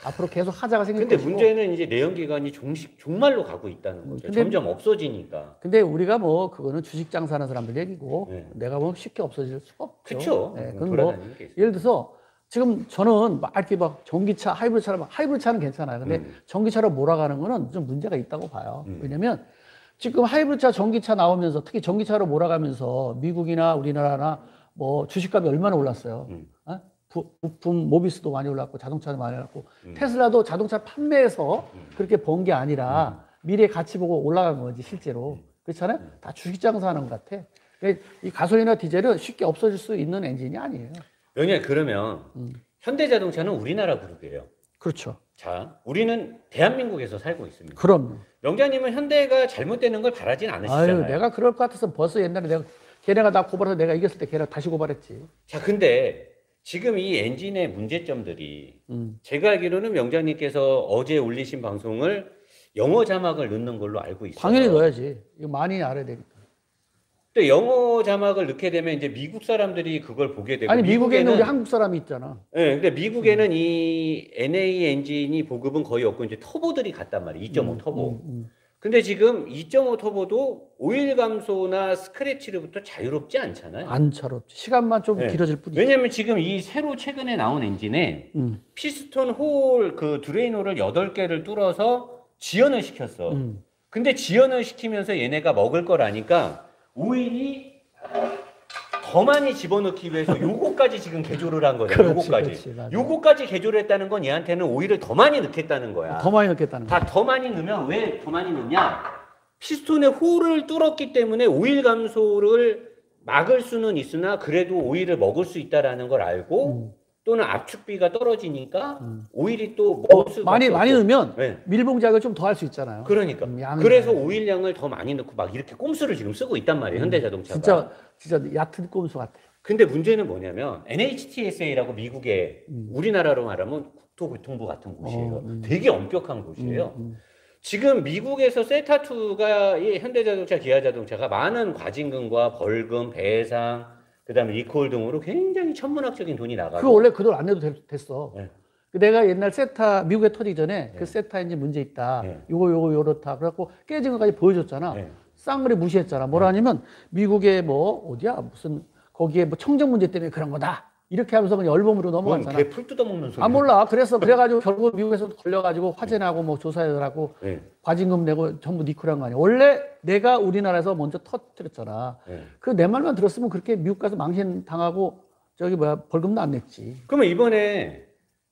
앞으로 계속 하자가 생길 근데 것이고. 문제는 이제 내연기관이 종말로 가고 있다는 거죠. 근데- 점점 없어지니까. 근데 우리가 뭐 그거는 주식 장사하는 사람들 얘기고 네. 내가 보면 쉽게 없어질 수가 없죠. 그렇죠. 네, 그건 뭐 돌아다니는 게 있어요. 예를 들어서 지금 저는 막 이렇게 막 전기차, 하이브리드차는 괜찮아요. 근데 전기차로 몰아가는 거는 좀 문제가 있다고 봐요. 왜냐면 지금 하이브리드차, 전기차 나오면서 특히 전기차로 몰아가면서 미국이나 우리나라나 뭐 주식값이 얼마나 올랐어요. 부품 모비스도 많이 올랐고 자동차도 많이 올랐고 테슬라도 자동차 판매해서 그렇게 번 게 아니라 미래 가치 보고 올라간 거지 실제로. 그렇잖아요. 다 주식 장사하는 것 같아. 그러니까 이 가솔린이나 디젤은 쉽게 없어질 수 있는 엔진이 아니에요. 명예 그러면 현대자동차는 우리나라 그룹이에요. 그렇죠. 자, 우리는 대한민국에서 살고 있습니다. 그럼. 명자님은 현대가 잘못되는 걸 바라진 않으시잖아요. 아유, 내가 그럴 것 같아서 벌써 옛날에 내가 걔네가 나 고발해서 내가 이겼을 때 걔네가 다시 고발했지. 자, 근데 지금 이 엔진의 문제점들이 제가 알기로는 명장님께서 어제 올리신 방송을 영어 자막을 넣는 걸로 알고 있어요. 당연히 넣어야지. 이거 많이 알아야 되니까. 근데 영어 자막을 넣게 되면 이제 미국 사람들이 그걸 보게 되고 아니 미국에는 미국에는 우리 한국 사람이 있잖아. 네, 근데 미국에는 이 NA 엔진이 보급은 거의 없고 이제 터보들이 갔단 말이에요. 2.5 터보. 근데 지금 2.5 터보도 오일 감소나 스크래치로부터 자유롭지 않잖아요. 안 차롭지. 시간만 좀 네. 길어질 뿐이지. 왜냐면 지금 이 새로 최근에 나온 엔진에 피스톤 홀 그 드레인 홀을 8개를 뚫어서 지연을 시켰어. 근데 지연을 시키면서 얘네가 먹을 걸 아니까 오일이 더 많이 집어넣기 위해서 요거까지 지금 개조를 한 거잖아. 요거까지. 요거까지 개조를 했다는 건 얘한테는 오일을 더 많이 넣겠다는 거야. 더 많이 넣겠다는 거야. 다 더 많이 넣으면 왜 더 많이 넣냐? 피스톤의 홀을 뚫었기 때문에 오일 감소를 막을 수는 있으나 그래도 오일을 먹을 수 있다라는 걸 알고 또는 압축비가 떨어지니까 오일이 또 먹을 수가 많이 넣으면 네. 밀봉작을 좀 더 할 수 있잖아요. 그러니까 그래서 오일량을 더 많이 넣고 막 이렇게 꼼수를 지금 쓰고 있단 말이에요. 현대자동차가. 진짜 얕은 꼼수 같아. 근데 문제는 뭐냐면 NHTSA라고 미국의 우리나라로 말하면 국토교통부 같은 곳이에요. 되게 엄격한 곳이에요. 지금 미국에서 세타2가 이 현대자동차, 기아자동차가 많은 과징금과 벌금, 배상, 그다음에 리콜 등으로 굉장히 천문학적인 돈이 나가고. 그거 원래 그 돈 안 내도 됐어. 네. 내가 옛날 세타 미국에 터지기 전에 그 세타 엔진 문제 있다. 요거 요렇다. 그래갖고 깨진 것까지 보여줬잖아. 쌍그리 무시했잖아. 뭐라냐면 미국의 뭐 어디야 무슨 거기에 뭐 청정 문제 때문에 그런 거다. 이렇게 하면서 그냥 열범으로 넘어갔잖아. 개 풀 뜯어먹는 소리. 아 몰라. 그래가지고 결국 미국에서 걸려가지고 화재 나고 뭐 조사하고 과징금 내고 전부 니콜한 거 아니야. 원래 내가 우리나라에서 먼저 터뜨렸잖아. 그 내 말만 들었으면 그렇게 미국 가서 망신 당하고 저기 뭐야 벌금도 안 냈지. 그러면 이번에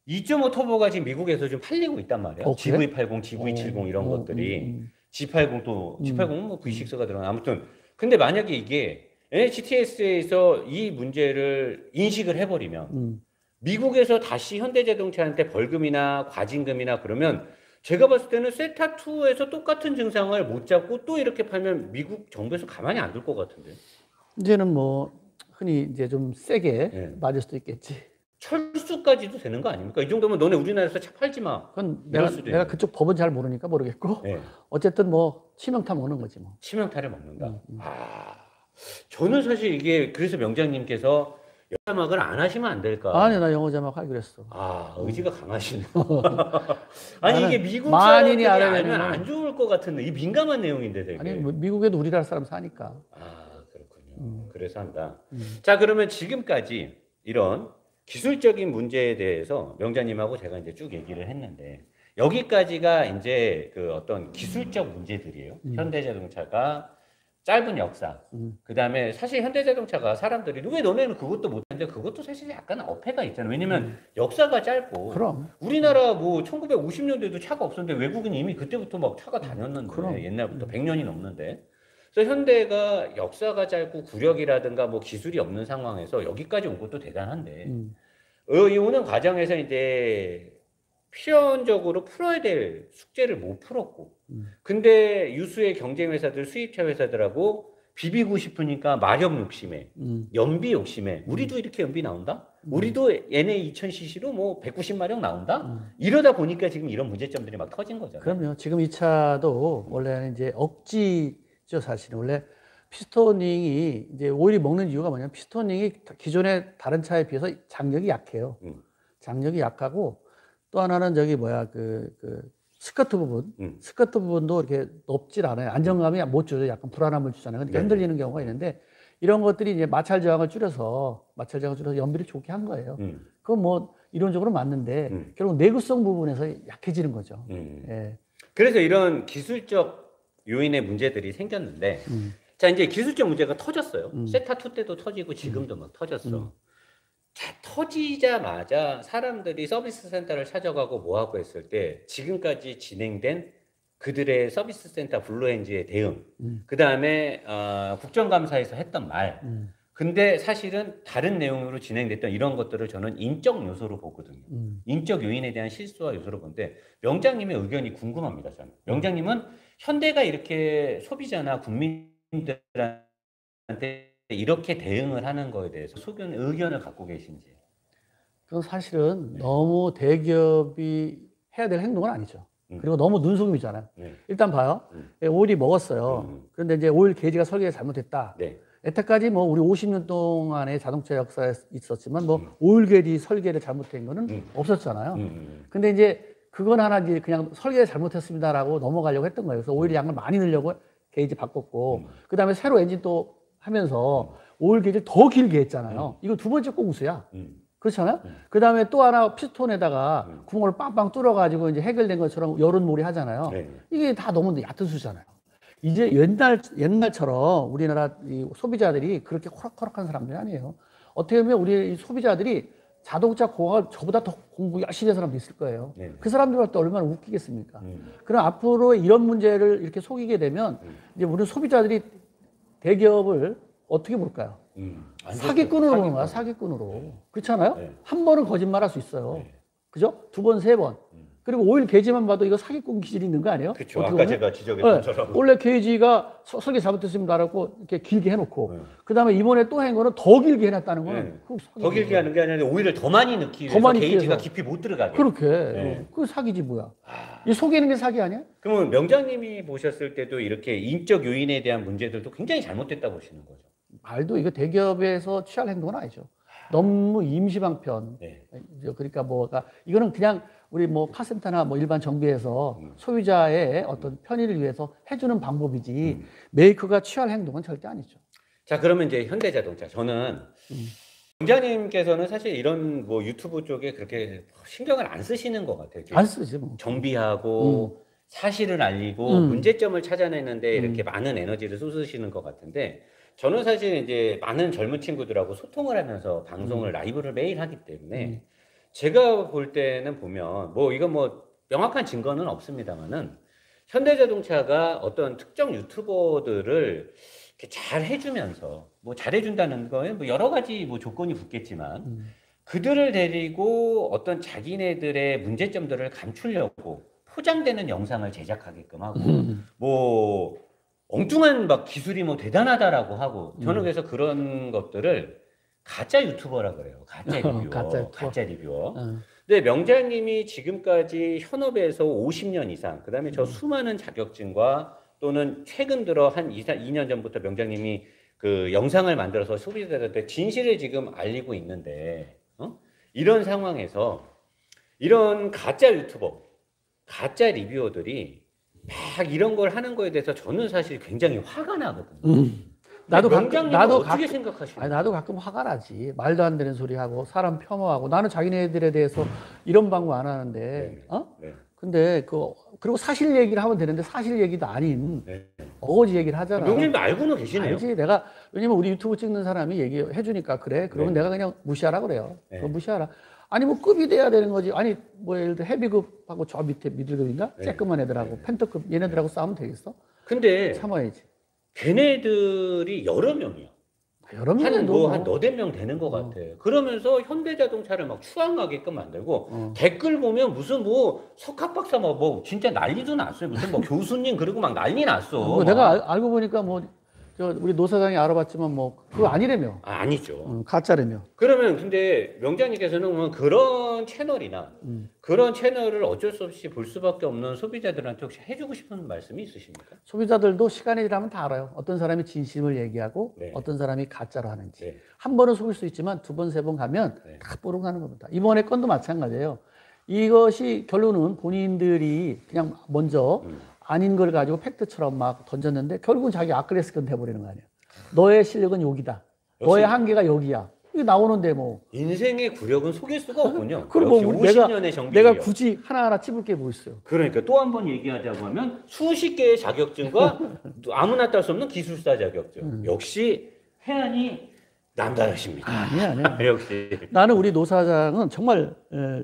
2.5 터보가 지금 미국에서 좀 팔리고 있단 말이야. 그래? GV80, GV70 이런 것들이. G80 또 G80은 뭐 V6가 들어가. 아무튼 근데 만약에 이게 NHTSA에서 이 문제를 인식을 해버리면 미국에서 다시 현대자동차한테 벌금이나 과징금이나 그러면 제가 봤을 때는 세타2에서 똑같은 증상을 못 잡고 또 이렇게 팔면 미국 정부에서 가만히 안 둘 것 같은데. 이제는 뭐 흔히 이제 좀 세게 맞을 수도 있겠지. 철수까지도 되는 거 아닙니까? 이 정도면 너네 우리나라에서 차 팔지 마. 그건 내가 그쪽 법은 잘 모르니까 모르겠고 어쨌든 뭐 치명타 먹는 거지 뭐. 치명타를 먹는다. 저는 사실 이게 그래서 명장님께서 영어 자막을 안 하시면 안 될까? 아니 나 영어 자막 하기로 했어. 의지가 강하시네. 아니 이게 미국 만인이 사람들이 알면 안 좋을 것 같은데 이 민감한 내용인데 되게. 아니 뭐 미국에도 우리나라 사람 사니까. 그렇군요. 그래서 한다. 자 그러면 지금까지 이런 기술적인 문제에 대해서 명장님하고 제가 이제 쭉 얘기를 했는데 여기까지가 이제 그 어떤 기술적 문제들이에요. 현대자동차가 짧은 역사. 그 다음에 사실 현대자동차가 사람들이 왜 너네는 그것도 못하는데 그것도 사실 약간 어폐가 있잖아요. 왜냐면 역사가 짧고. 그럼. 우리나라 뭐 1950년대도 차가 없었는데 외국인이 이미 그때부터 막 차가 다녔는데 옛날부터 100년이 넘는데. 그래서 현대가 역사가 짧고 구력이라든가 뭐 기술이 없는 상황에서 여기까지 온 것도 대단한데 이 오는 과정에서 이제 필연적으로 풀어야 될 숙제를 못 풀었고 근데 유수의 경쟁 회사들 수입차 회사들하고 비비고 싶으니까 마력 욕심에 연비 욕심에 우리도 이렇게 연비 나온다? 우리도 NA 2000cc로 뭐 190마력 나온다? 이러다 보니까 지금 이런 문제점들이 막 터진 거잖아요. 그럼요. 지금 이 차도 원래는 이제 억지죠, 사실은. 원래 피스토닝이 이제 오일이 먹는 이유가 뭐냐면 피스토닝이 기존의 다른 차에 비해서 장력이 약해요. 장력이 약하고 또 하나는 저기 뭐야 그 스커트 부분, 스커트 부분도 이렇게 높질 않아요. 안정감이 못 줘요. 약간 불안함을 주잖아요. 그러니까 흔들리는 경우가 있는데 이런 것들이 이제 마찰 저항을 줄여서 연비를 좋게 한 거예요. 그건 뭐 이론적으로 맞는데 결국 내구성 부분에서 약해지는 거죠. 예. 그래서 이런 기술적 요인의 문제들이 생겼는데 자 이제 기술적 문제가 터졌어요. 세타2 때도 터지고 지금도 막 터졌어. 자, 터지자마자 사람들이 서비스 센터를 찾아가고 뭐하고 했을 때 지금까지 진행된 그들의 서비스 센터 블루엔지의 대응 그 다음에 국정감사에서 했던 말 근데 사실은 다른 내용으로 진행됐던 이런 것들을 저는 인적 요소로 보거든요. 인적 요인에 대한 실수와 요소로 보는데 명장님의 의견이 궁금합니다. 저는. 명장님은 현대가 이렇게 소비자나 국민들한테 이렇게 대응을 하는 거에 대해서 소견 의견을 갖고 계신지. 그건 사실은 너무 대기업이 해야 될 행동은 아니죠. 그리고 너무 눈속임이잖아요. 네. 일단 봐요. 오일이 먹었어요. 그런데 이제 오일 게이지가 설계가 잘못됐다. 네. 여태까지 뭐 우리 50년 동안의 자동차 역사에 있었지만 뭐 오일 게이지 설계를 잘못된 거는 없었잖아요. 근데 이제 그건 하나 이제 그냥 설계를 잘못했습니다라고 넘어가려고 했던 거예요. 그래서 오일 양을 많이 넣으려고 게이지 바꿨고, 그 다음에 새로 엔진 또 하면서 오일 게이지를 더 길게 했잖아요. 이거 두 번째 꼼수야. 그렇잖아요. 그 다음에 또 하나 피스톤에다가 구멍을 빵빵 뚫어가지고 이제 해결된 것처럼 여론몰이 하잖아요. 네. 이게 다 너무 얕은 수잖아요. 이제 옛날처럼 우리나라 이 소비자들이 그렇게 호락호락한 사람들이 아니에요. 어떻게 보면 우리 소비자들이 자동차 공학을 저보다 더 공부 열심히 한 사람도 있을 거예요. 네. 그 사람들한테 얼마나 웃기겠습니까? 그럼 앞으로 이런 문제를 이렇게 속이게 되면 이제 우리 소비자들이 대기업을 어떻게 볼까요? 사기꾼으로 보는 거야, 사기꾼으로. 그렇잖아요? 네. 한 번은 거짓말 할 수 있어요. 그죠? 두 번, 세 번. 그리고 오일 게이지만 봐도 이거 사기꾼 기질이 있는 거 아니에요? 그렇죠. 아까 제가 지적했던 것처럼. 원래 게이지가 설계 잘못됐습니다라고 이렇게 길게 해놓고, 그 다음에 이번에 또 한 거는 더 길게 해놨다는 거는 그거 사기지. 더 길게 하는 게 아니라 오일을 더 많이 넣기 위해서 더 많이 게이지가 끼워서. 깊이 못 들어가게. 그렇게. 그 사기지 뭐야. 이 속이는 게 사기 아니야? 그러면 명장님이 보셨을 때도 이렇게 인적 요인에 대한 문제들도 굉장히 잘못됐다 보시는 거죠. 말도 이거 대기업에서 취할 행동은 아니죠. 너무 임시방편. 네. 그러니까 뭐가 이거는 그냥 우리 뭐 카센터나 뭐 일반 정비에서 소비자의 어떤 편의를 위해서 해주는 방법이지 메이커가 취할 행동은 절대 아니죠. 자, 그러면 이제 현대자동차. 저는 명장님께서는 사실 이런 뭐 유튜브 쪽에 그렇게 신경을 안 쓰시는 것 같아요. 안 쓰지 뭐. 정비하고 사실을 알리고 문제점을 찾아내는데 이렇게 많은 에너지를 쏟으시는 것 같은데, 저는 사실 이제 많은 젊은 친구들하고 소통을 하면서 방송을 라이브를 매일 하기 때문에 제가 볼 때는 보면 뭐 이건 뭐 명확한 증거는 없습니다만은 현대자동차가 어떤 특정 유튜버들을 이렇게 잘 해주면서 뭐 잘해준다는 거에 뭐 여러 가지 뭐 조건이 붙겠지만 그들을 데리고 어떤 자기네들의 문제점들을 감추려고 포장되는 영상을 제작하게끔 하고 뭐 엉뚱한 막 기술이 뭐 대단하다라고 하고, 저는 그래서 그런 것들을 가짜 유튜버라 그래요. 가짜 리뷰어. 가짜 리뷰어. 근데 명장님이 지금까지 현업에서 50년 이상, 그 다음에 저 수많은 자격증과 또는 최근 들어 한 2년 전부터 명장님이 그 영상을 만들어서 소비자들한테 진실을 지금 알리고 있는데, 이런 상황에서 이런 가짜 유튜버, 가짜 리뷰어들이 막 이런 걸 하는 거에 대해서 저는 사실 굉장히 화가 나거든요. 나도 어떻게 생각하시나요? 아니, 나도 가끔 화가 나지. 말도 안 되는 소리 하고 사람 폄하하고. 나는 자기네들에 대해서 이런 방구 안 하는데, 네. 근데 그리고 사실 얘기를 하면 되는데 사실 얘기도 아닌 어거지 얘기를 하잖아. 명장님도 알고는 계시네요. 알지. 왜냐면 우리 유튜브 찍는 사람이 얘기해 주니까 그래. 그러면 내가 그냥 무시하라 그래요. 그럼 무시하라. 아니 뭐 급이 돼야 되는 거지. 아니 뭐 예를 들어 헤비급하고 저 밑에 미들급인가? 쬐끄만 애들하고 펜터급 얘네들하고 싸우면 되겠어? 근데 참아야지. 걔네들이 여러 명이야. 여러 명도 한 너댓 명 되는 것 같아. 그러면서 현대자동차를 막 추앙하게끔 만들고 댓글 보면 무슨 뭐 석학박사 뭐 진짜 난리도 났어요. 무슨 뭐 교수님 그리고 막 난리 났어. 내가 알고 보니까 뭐 우리 노 사장이 알아봤지만 뭐 그거 아니래며. 아니죠. 가짜래며. 그러면 근데 명장님께서는 그런 채널이나 그런 채널을 어쩔 수 없이 볼 수밖에 없는 소비자들한테 혹시 해주고 싶은 말씀이 있으십니까? 소비자들도 시간이 지나면 다 알아요. 어떤 사람이 진심을 얘기하고 어떤 사람이 가짜로 하는지. 네. 한 번은 속일 수 있지만 두 번, 세 번 가면 다 뽀록하는 겁니다. 이번에 건도 마찬가지예요. 이것이 결론은 본인들이 그냥 먼저 아닌 걸 가지고 팩트처럼 막 던졌는데 결국은 자기 아크레스건 돼버리는 거 아니야. 너의 실력은 여기다. 너의 한계가 여기야. 이게 나오는데 뭐. 인생의 구력은 속일 수가 없군요. 그리고 역시 50년의 정비. 내가 굳이 하나하나 찝을 게 뭐 있어요. 그러니까 또 한 번 얘기하자고 하면 수십 개의 자격증과 아무나 딸 수 없는 기술사 자격증. 역시 해안이 남다르십니다. 아니야. 역시. 나는 우리 노 사장은 정말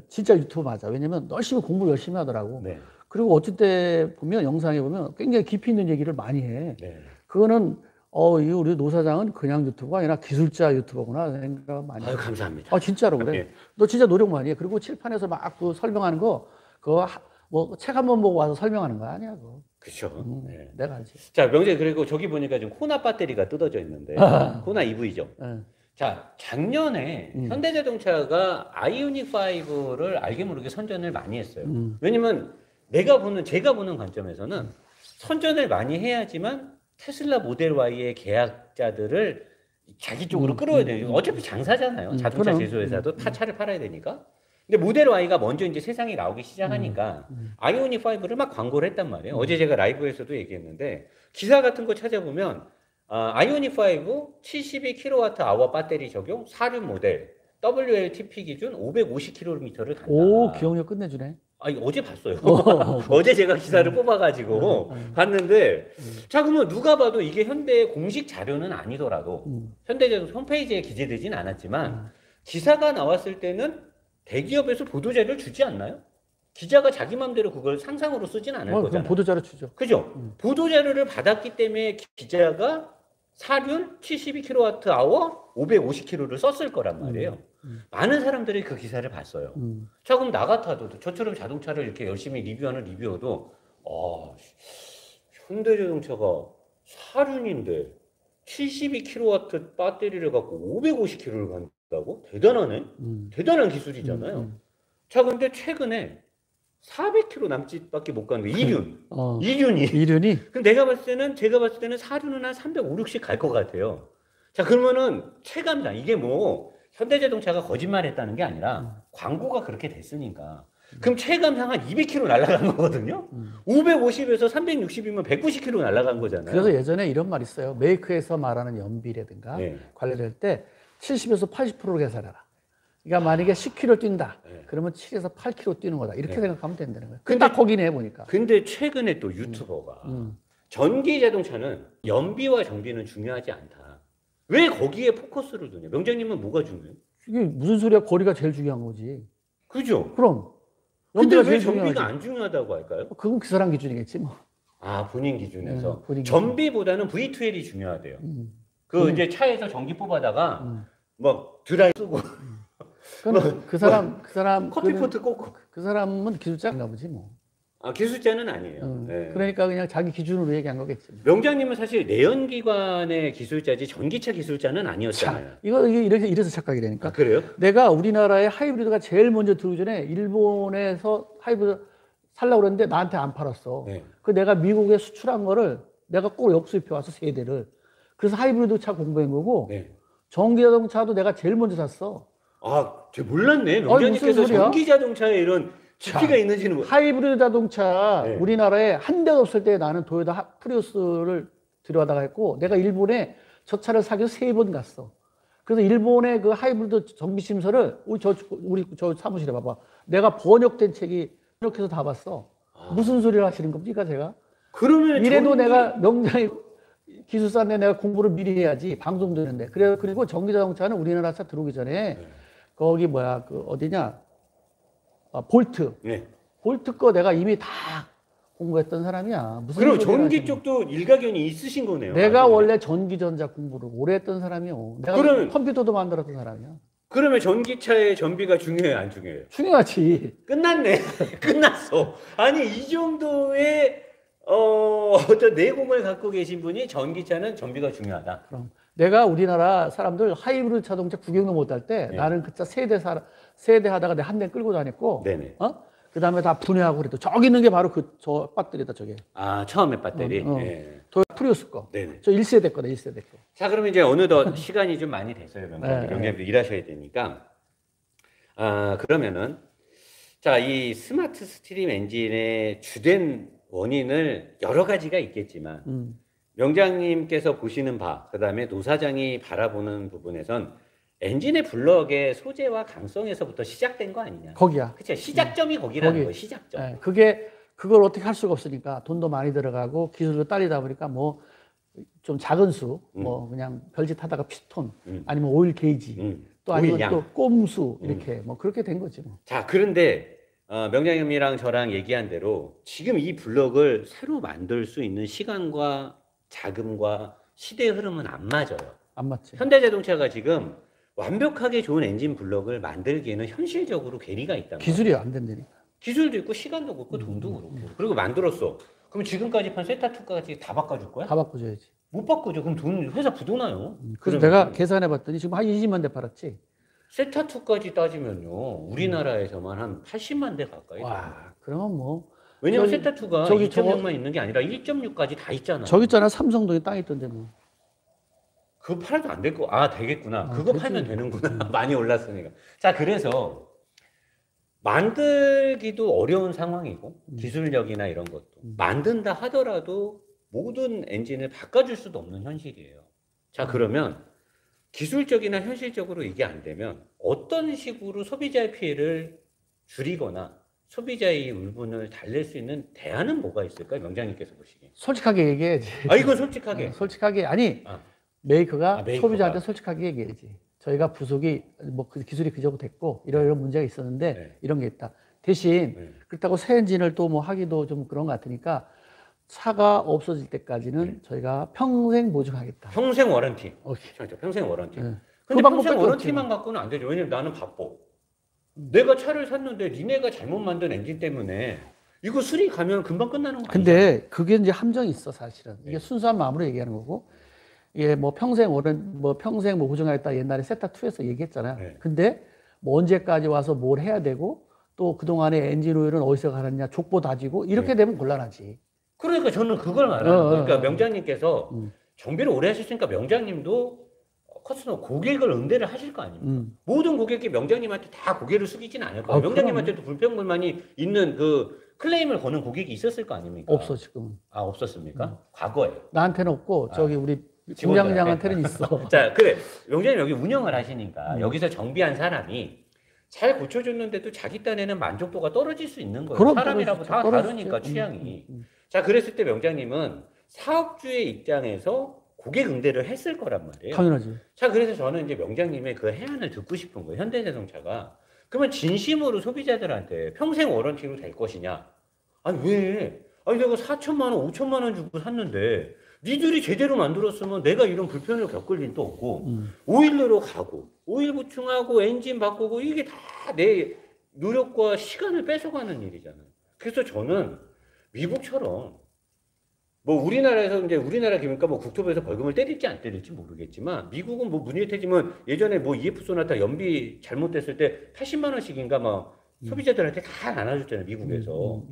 진짜 유튜브 맞아. 왜냐면 공부 열심히 하더라고. 네. 그리고 어쩔 때 보면 영상에 보면 굉장히 깊이 있는 얘기를 많이 해. 네. 그거는 이 우리 노 사장은 그냥 유튜버가 아니라 기술자 유튜버구나 생각 많이 해. 감사합니다. 진짜로 그래. 네. 너 진짜 노력 많이 해. 그리고 칠판에서 막 그 설명하는 거 그거 뭐 책 한 번 보고 와서 설명하는 거 아니야, 그거. 그렇죠. 네. 내가 알지. 자, 명재 그리고 저기 보니까 지금 코나 배터리가 뜯어져 있는데 코나 EV죠. 네. 자, 작년에 현대자동차가 아이오닉 5를 알게 모르게 선전을 많이 했어요. 왜냐면 제가 보는 관점에서는 선전을 많이 해야지만 테슬라 모델 Y의 계약자들을 자기 쪽으로 끌어야 돼요. 어차피 장사잖아요. 자동차 그럼. 제조회사도 타 차를 팔아야 되니까. 근데 모델 Y가 먼저 이제 세상에 나오기 시작하니까 아이오닉 5를 막 광고를 했단 말이에요. 어제 제가 라이브에서도 얘기했는데 기사 같은 거 찾아보면 아이오닉 5 72kWh 배터리 적용 4륜 모델 WLTP 기준 550km를 간다. 오, 기억력 끝내주네. 아니 어제 봤어요. 어제 제가 기사를 뽑아가지고 봤는데 자 그러면 누가 봐도 이게 현대의 공식 자료는 아니더라도 현대자동차 홈페이지에 기재되진 않았지만 기사가 나왔을 때는 대기업에서 보도자료를 주지 않나요? 기자가 자기 맘대로 그걸 상상으로 쓰진 않을 거잖아요. 그럼 보도자료 주죠. 그죠? 보도자료를 받았기 때문에 기자가 4륜 72kWh 550km를 썼을 거란 말이에요. 많은 사람들이 그 기사를 봤어요. 자, 그럼 나 같아도 저처럼 자동차를 이렇게 열심히 리뷰하는 리뷰어도 현대자동차가 4륜인데 72kW 배터리를 갖고 550km를 간다고? 대단하네? 대단한 기술이잖아요. 자, 근데 최근에 400km 남짓밖에 못 가는 거예요. 2륜. 2륜이. 2륜이? 그럼 제가 봤을 때는 4륜은 한 350, 60 갈 것 같아요. 자, 그러면은 체감상 이게 뭐 현대자동차가 거짓말했다는 게 아니라 광고가 그렇게 됐으니까. 그럼 체감상 한 200km 날아간 거거든요. 550에서 360이면 190km 날아간 거잖아요. 그래서 예전에 이런 말 있어요. 메이크에서 말하는 연비라든가 네. 관련될 때 70에서 80%를 계산해라. 그러니까 만약에 10km 뛴다. 네. 그러면 7에서 8km 뛰는 거다. 이렇게 네. 생각하면 된다는 거예요. 근데- 딱 거기네 보니까. 근데 최근에 또 유튜버가 전기 자동차는 연비와 정비는 중요하지 않다. 왜 거기에 포커스를 두냐? 명장님은 뭐가 중요해요? 이게 무슨 소리야? 거리가 제일 중요한 거지. 그죠? 그럼. 근데 연비가 왜 제일 정비가 중요하지. 안 중요하다고 할까요? 그건 그 사람 기준이겠지 뭐. 아, 본인 기준에서. 네, 본인 기준. 전비보다는 V2L이 중요하대요. 그 이제 차에서 전기 뽑아다가 막 드라이 쓰고 그건 그 사람 커피포트 꽂고. 그 사람은 기술자인가 보지 뭐. 아, 기술자는 아니에요. 네. 그러니까 그냥 자기 기준으로 얘기한 거겠지. 명장님은 사실 내연기관의 기술자지 전기차 기술자는 아니었잖아요. 이게 이래서 착각이라니까. 아, 그래요? 내가 우리나라에 하이브리드가 제일 먼저 들어오기 전에 일본에서 하이브리드 살려고 그랬는데 나한테 안 팔았어. 네. 그 내가 미국에 수출한 거를 내가 꼭 역수입해 와서 세대를. 그래서 하이브리드 차 공부한 거고 네. 전기자동차도 내가 제일 먼저 샀어. 아, 제가 몰랐네. 무슨 명장님께서 소리야? 전기자동차에 이런 깊이가 있는지는. 하이브리드 자동차 네. 우리나라에 한 대가 없을 때 나는 도요타 프리우스를 들여다가 했고 내가 일본에 저 차를 사기 위해서 3번 갔어. 그래서 일본의 그 하이브리드 전기 심서를 우리 저 사무실에 봐봐. 내가 번역된 책이 번역해서 다 봤어. 무슨 소리를 하시는 겁니까 제가? 그러면 이래도 내가 명장이 기술사인데 내가 공부를 미리 해야지 방송 되는데. 그리고 전기 자동차는 우리나라 차 들어오기 전에 거기 뭐야 그 어디냐 볼트. 네. 볼트 거 내가 이미 다 공부했던 사람이야. 무슨 그럼 소리를 전기 하시는 쪽도 일가견이 있으신 거네요. 내가 나중에. 원래 전기전자 공부를 오래 했던 사람이요. 내가 그러면- 컴퓨터도 만들었던 사람이야. 그러면 전기차의 전비가 중요해요, 안 중요해요? 중요하지. 끝났네. 끝났어. 아니 이 정도의 어떤 내공을 갖고 계신 분이 전기차는 전비가 중요하다. 그럼 내가 우리나라 사람들 하이브리드 자동차 구경도 못 할 때 네. 나는 그 차 세대 하다가 내 한 대 끌고 다녔고 네네. 그 다음에 다 분해하고 그랬고 저기 있는 게 바로 저 배터리다 저게. 아 처음에 배터리. 네. 도요타 프리우스 거. 네네. 저 1세대 거다 1세대 거. 자 그러면 이제 어느덧 시간이 좀 많이 됐어요, 명장님. 네. 명장님도 일하셔야 되니까. 그러면은 자 이 스마트 스트림 엔진의 주된 원인을 여러 가지가 있겠지만 명장님께서 보시는 바, 그 다음에 노사장이 바라보는 부분에선 엔진의 블럭의 소재와 강성에서부터 시작된 거 아니냐. 거기야. 그쵸. 시작점이 거기라는 거기. 거예요. 시작점. 네, 그걸 어떻게 할 수가 없으니까 돈도 많이 들어가고 기술도 딸리다 보니까 뭐 좀 작은 수, 뭐 그냥 별짓 하다가 피스톤, 아니면 오일 게이지, 또 아니면 오일 양. 또 꼼수 이렇게 뭐 그렇게 된 거지 뭐. 자, 그런데 명장님이랑 저랑 얘기한 대로 지금 이 블럭을 새로 만들 수 있는 시간과 자금과 시대의 흐름은 안 맞아요. 안 맞지. 현대자동차가 지금 완벽하게 좋은 엔진 블럭을 만들기에는 현실적으로 괴리가 있다. 기술이 안 된다니까. 기술도 있고 시간도 그렇고 돈도 그렇고. 그리고 만들었어. 그럼 지금까지 판 세타2까지 다 바꿔줄 거야? 다 바꿔줘야지. 못 바꿔줘. 그럼 돈 회사 부도나요? 그래서 내가 계산해봤더니 지금 한 20만 대 팔았지. 세타2까지 따지면요. 우리나라에서만 한 80만 대 가까이. 와, 그러면 뭐. 왜냐면 저기- 세타2가 저기 2.0만 있는 게 아니라 1.6까지 다 있잖아. 저기 있잖아. 삼성동에 땅 있던데 뭐. 그거 팔아도 안 될 거, 되겠구나. 그거 되지. 팔면 되는구나. 많이 올랐으니까. 자, 그래서 만들기도 어려운 상황이고, 기술력이나 이런 것도. 만든다 하더라도 모든 엔진을 바꿔줄 수도 없는 현실이에요. 자, 그러면 기술적이나 현실적으로 이게 안 되면 어떤 식으로 소비자의 피해를 줄이거나 소비자의 울분을 달랠 수 있는 대안은 뭐가 있을까요? 명장님께서 보시기에. 솔직하게 얘기해야지. 이건 솔직하게. 솔직하게. 아니, 아. 메이커가 메이커가. 소비자한테 솔직하게 얘기해야지. 저희가 부속이 뭐 기술이 그 정도 됐고 이런 문제가 있었는데 네. 이런 게 있다. 대신 네. 그렇다고 새 엔진을 또 뭐 하기도 좀 그런 것 같으니까 차가 없어질 때까지는 저희가 평생 보증하겠다. 평생 워런티. 오케이. 그렇죠. 평생 워런티. 네. 근데 그 방법밖에 평생 워런티만 갖고는 안 되죠. 왜냐면 나는 바빠. 내가 차를 샀는데 니네가 잘못 만든 엔진 때문에 이거 수리 가면 금방 끝나는 거 아니야? 근데 그게 이제 함정이 있어 사실은. 이게 네. 순수한 마음으로 얘기하는 거고 이게 뭐 평생 평생 뭐 보증하겠다 옛날에 세타2에서 얘기했잖아요. 네. 근데 뭐 언제까지 와서 뭘 해야 되고 또 그동안에 엔진 오일은 어디서 갈았냐 족보 다지고 이렇게 네. 되면 곤란하지. 그러니까 저는 그걸 말하는 거예요. 그러니까 명장님께서 정비를 오래 하셨으니까 명장님도 커스터머 고객을 응대를 하실 거 아닙니까? 모든 고객이 명장님한테 다 고개를 숙이지는 않을 거예요. 명장님한테도 불평불만이 있는 그 클레임을 거는 고객이 있었을 거 아닙니까? 없어 지금. 없었습니까? 과거에. 나한테는 없고 저기 우리 직원들한테? 팀장님한테는 있어. 자, 그래. 명장님 여기 운영을 하시니까 여기서 정비한 사람이 잘 고쳐줬는데도 자기 딴에는 만족도가 떨어질 수 있는 거예요. 그럼 사람이라고 다 떨어지죠. 다르니까 취향이. 자, 그랬을 때 명장님은 사업주의 입장에서 고객 응대를 했을 거란 말이에요. 당연하지. 자, 그래서 저는 이제 명장님의 그 해안을 듣고 싶은 거예요. 현대자동차가. 그러면 진심으로 소비자들한테 평생 워런티로 될 것이냐? 아니, 왜? 아니, 내가 4천만 원, 5천만 원 주고 샀는데 니들이 제대로 만들었으면 내가 이런 불편을 겪을 일도 없고 오일로 가고 오일 보충하고 엔진 바꾸고 이게 다 내 노력과 시간을 뺏어가는 일이잖아요. 그래서 저는 미국처럼 뭐 우리나라에서 이제 우리나라 기준이니까 뭐 국토부에서 벌금을 때릴지 안 때릴지 모르겠지만 미국은 뭐 문의태지면 예전에 뭐 EF 소나타 연비 잘못됐을 때 80만 원씩인가 막 소비자들한테 다 나눠줬잖아요. 미국에서.